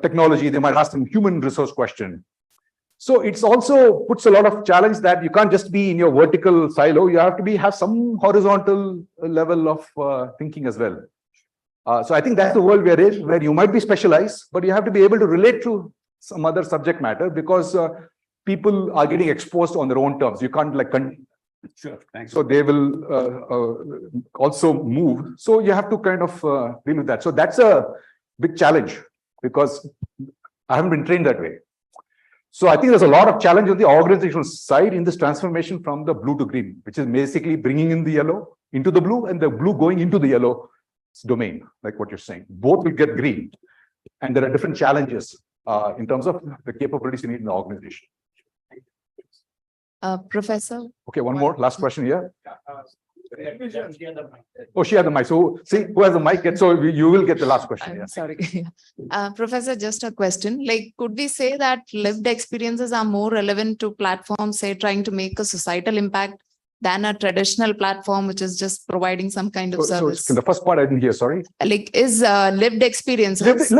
Technology, they might ask some human resource question. So it's also puts a lot of challenge that you can't just be in your vertical silo, you have to have some horizontal level of thinking as well. So I think that's the world we're in, where you might be specialized, but you have to be able to relate to some other subject matter, because people are getting exposed on their own terms. You can't Sure, thanks. So they will also move. So you have to kind of deal with that. So that's a big challenge, because I haven't been trained that way. So I think there's a lot of challenge on the organizational side in this transformation from the blue to green, which is basically bringing in the yellow into the blue and the blue going into the yellow domain, like what you're saying. Both will get green. And there are different challenges in terms of the capabilities you need in the organization. Professor. Okay, one more last question here. Oh, she had the mic. So see who has the mic. And so you will get the last question. I'm sorry. Professor, just a question. Like, could we say that lived experiences are more relevant to platforms, say, trying to make a societal impact than a traditional platform, which is just providing some kind of service? So the first part I didn't hear, sorry. Like, is lived experiences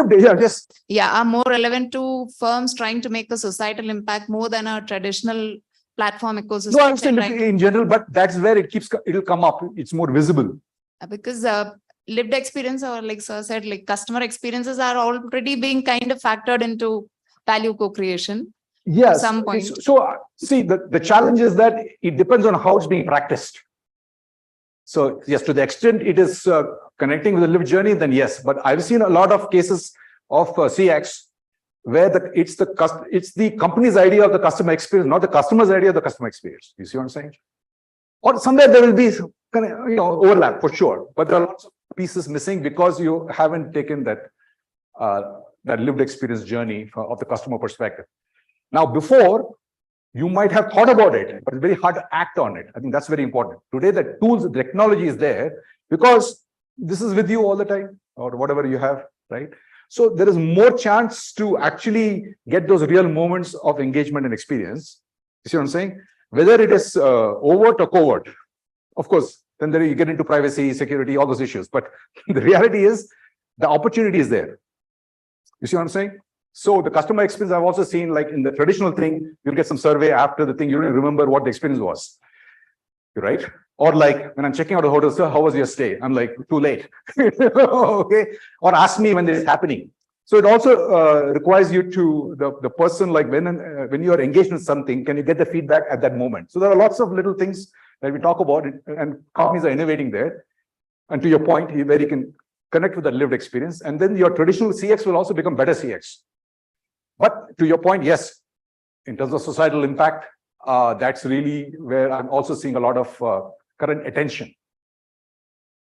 are more relevant to firms trying to make a societal impact more than a traditional platform ecosystem? No, I'm saying in general, but that's where it'll come up. It's more visible. Because lived experience, or like sir said, like customer experiences are already being kind of factored into value co-creation. Yes. At some point. So see, the challenge is that it depends on how it's being practiced. So yes, to the extent it is connecting with the lived journey, then yes. But I've seen a lot of cases of CX where it's the company's idea of the customer experience, not the customer's idea of the customer experience. You see what I'm saying? Or somewhere there will be overlap for sure, but there are lots of pieces missing because you haven't taken that lived experience journey of the customer perspective. Now, before, you might have thought about it, but it's very hard to act on it. I think that's very important. Today, the tools, the technology is there because this is with you all the time, or whatever you have, right? So there is more chance to actually get those real moments of engagement and experience. You see what I'm saying? Whether it is overt or covert, of course, then there you get into privacy, security, all those issues. But the reality is the opportunity is there. You see what I'm saying? So the customer experience, I've also seen, like in the traditional thing, you'll get some survey after the thing, you don't even remember what the experience was, right? Or like when I'm checking out a hotel, sir, how was your stay? I'm like, too late. Okay. Or ask me when this is happening. So it also requires you to, the person, like when you are engaged in something, can you get the feedback at that moment? So there are lots of little things that we talk about, and companies are innovating there. And to your point, where you can connect with the lived experience, and then your traditional CX will also become better CX. But to your point, yes, in terms of societal impact, that's really where I'm also seeing a lot of current attention.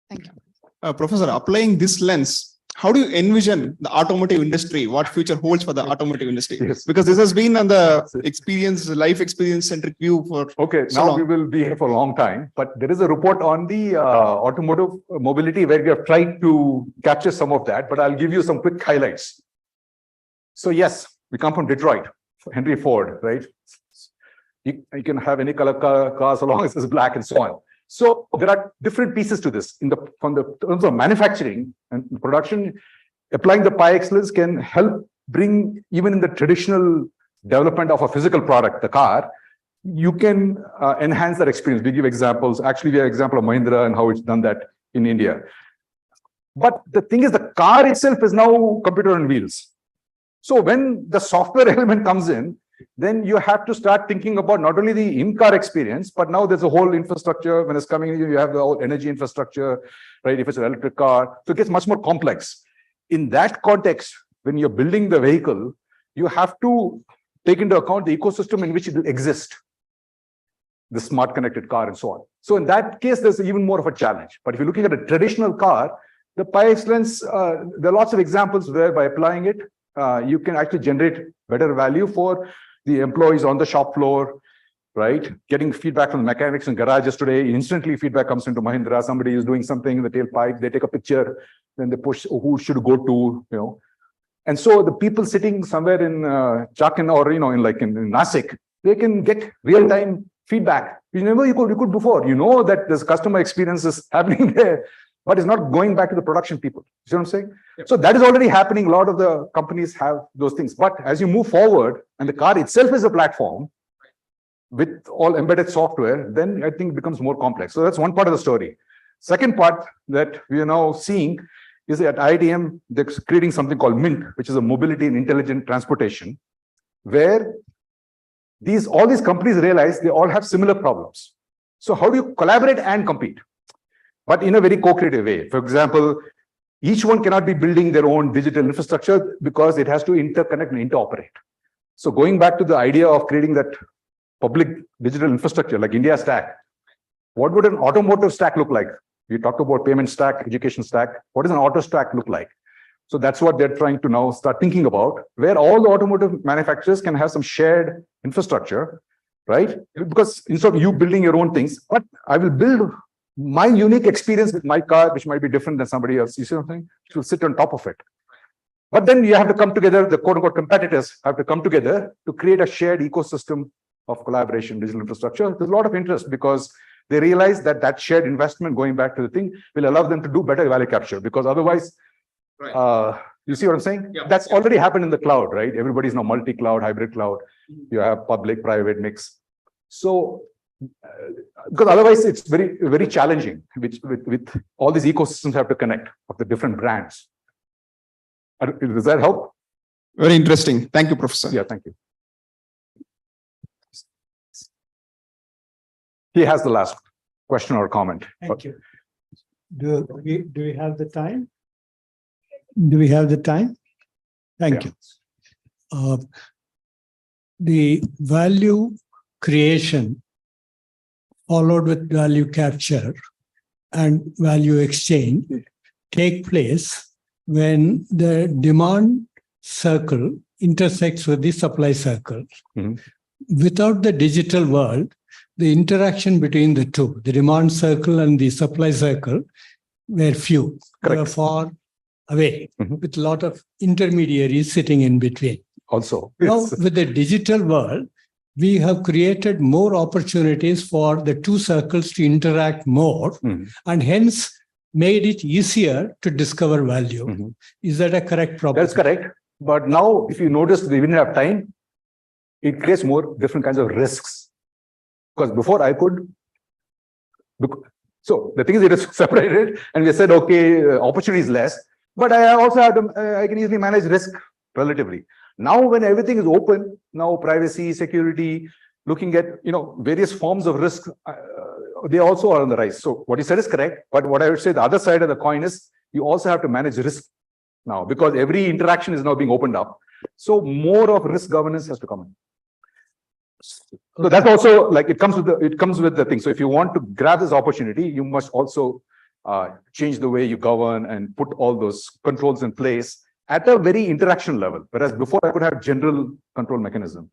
Thank you. Professor, applying this lens, how do you envision the automotive industry? What future holds for the automotive industry? Yes. Because this has been on the life experience centric view for so now long. we will be here for a long time, but there is a report on the automotive mobility where we have tried to capture some of that, but I'll give you some quick highlights. So yes, we come from Detroit, Henry Ford, right? You can have any color car as long as it's black and so on. So there are different pieces to this. From the terms of manufacturing and production, applying the pi excellence can help bring, even in the traditional development of a physical product, the car, you can enhance that experience. We give examples. Actually, we have an example of Mahindra and how it's done that in India. But the thing is, the car itself is now computer on wheels. So when the software element comes in, then you have to start thinking about not only the in-car experience, but now there's a whole infrastructure. When it's coming, you have the whole energy infrastructure, right? If it's an electric car, so it gets much more complex. In that context, when you're building the vehicle, you have to take into account the ecosystem in which it will exist, the smart connected car and so on. So in that case, there's even more of a challenge. But if you're looking at a traditional car, the pi excellence, there are lots of examples where by applying it, you can actually generate better value for the employees on the shop floor, right? Getting feedback from the mechanics in garages today, instantly feedback comes into Mahindra. Somebody is doing something in the tailpipe, they take a picture, then they push who should go to, you know. And so the people sitting somewhere in Chakan or, you know, in Nasik, they can get real-time feedback. You could before, you know that this customer experience is happening there, but it's not going back to the production people. You see what I'm saying? Yep. So that is already happening. A lot of the companies have those things. But as you move forward and the car itself is a platform with all embedded software, then I think it becomes more complex. So that's one part of the story. Second part that we are now seeing is at IITM, they're creating something called MINT, which is a mobility and intelligent transportation, where all these companies realize they all have similar problems. So how do you collaborate and compete? But in a very co-creative way. For example, each one cannot be building their own digital infrastructure because it has to interconnect and interoperate. So going back to the idea of creating that public digital infrastructure like India Stack, what would an automotive stack look like? We talked about payment stack, education stack. What does an auto stack look like? So that's what they're trying to now start thinking about, where all the automotive manufacturers can have some shared infrastructure, right? Because instead of you building your own things, but I will build my unique experience with my car, which might be different than somebody else. You see what I'm saying? Which will sit on top of it. But then you have to come together, the quote unquote competitors have to come together to create a shared ecosystem of collaboration, digital infrastructure. There's a lot of interest because they realize that that shared investment, going back to the thing, will allow them to do better value capture, because otherwise, you see what I'm saying? Yeah. That's already happened in the cloud, right? Everybody's now multi-cloud, hybrid cloud. You have public, private mix. So, because otherwise it's very, very challenging, which with all these ecosystems have to connect of the different brands. Does that help? Very interesting. Thank you, Professor. Yeah, thank you. He has the last question or comment. Thank you. Do we have the time? Do we have the time? Thank you. The value creation followed with value capture and value exchange take place when the demand circle intersects with the supply circle. Mm-hmm. Without the digital world, the interaction between the two, the demand circle and the supply circle, were few. Correct. They were far away, mm-hmm. with a lot of intermediaries sitting in between. Also, now with the digital world, we have created more opportunities for the two circles to interact more, and hence made it easier to discover value. Is that a correct proposition? That's correct. But now, if you notice, we didn't have time. It creates more different kinds of risks. Because before I could. So the thing is, it is separated, and we said, okay, opportunity is less. But I also have to, I can easily manage risk relatively. Now, when everything is open, now privacy, security, looking at various forms of risk, they also are on the rise. So what you said is correct. But what I would say, the other side of the coin is you also have to manage risk now, because every interaction is now being opened up. So more of risk governance has to come in. So that's also like it comes with the thing. So if you want to grab this opportunity, you must also change the way you govern and put all those controls in place at a very interaction level. Whereas before I could have general control mechanism,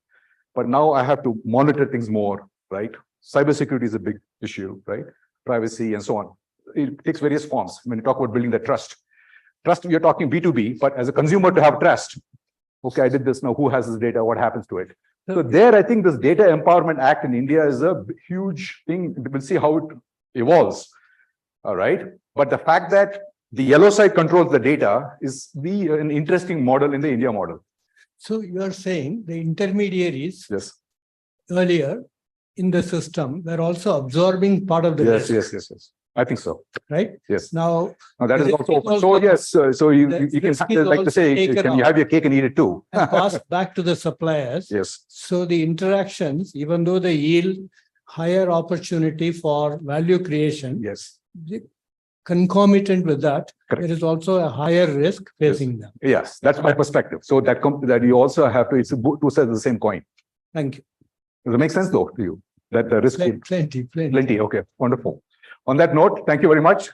but now I have to monitor things more, right? Cybersecurity is a big issue, right? Privacy and so on. It takes various forms. When you talk about building the trust, you're talking B2B, but as a consumer to have trust. Okay, I did this, now who has this data? What happens to it? So there, I think this Data Empowerment Act in India is a huge thing. We'll see how it evolves. All right. But the fact that the yellow side controls the data is an interesting model in the India model. So you are saying the intermediaries earlier in the system were also absorbing part of the risk. Yes. I think so. Right? Yes. Now that is also open. So yes, so you can like to say, can you have your cake and eat it too? And passed back to the suppliers. Yes. So the interactions, even though they yield higher opportunity for value creation, yes, concomitant with that, correct, there is also a higher risk facing them. Yes, that's my perspective. So that you also have to, it's two sides of the same coin. Thank you. Does it make sense though to you? That the risk plenty. Okay, wonderful. On that note, thank you very much.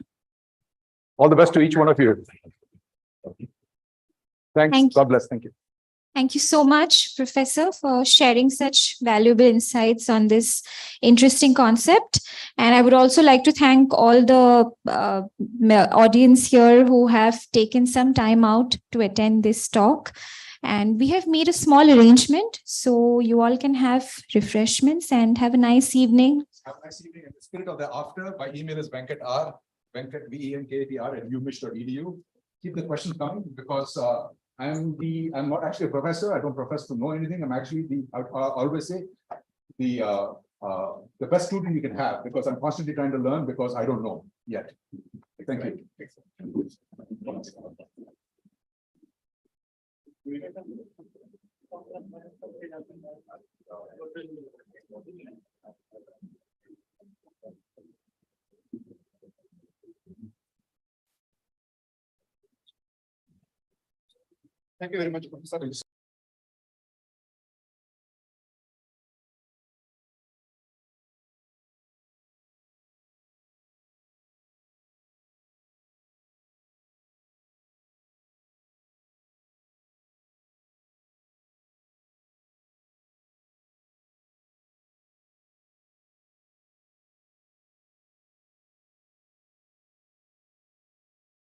All the best to each one of you. Thanks. God bless. Thank you. Thank you so much, Professor, for sharing such valuable insights on this interesting concept. And I would also like to thank all the audience here who have taken some time out to attend this talk. And we have made a small arrangement, so you all can have refreshments and have a nice evening. Have a nice evening. In the spirit of the after, my email is venkat@umish.edu. Keep the questions coming, because I'm not actually a professor. I don't profess to know anything. I'm actually I always say the best student you can have, because I'm constantly trying to learn, because I don't know yet. Thank you. Thank you very much, Professor.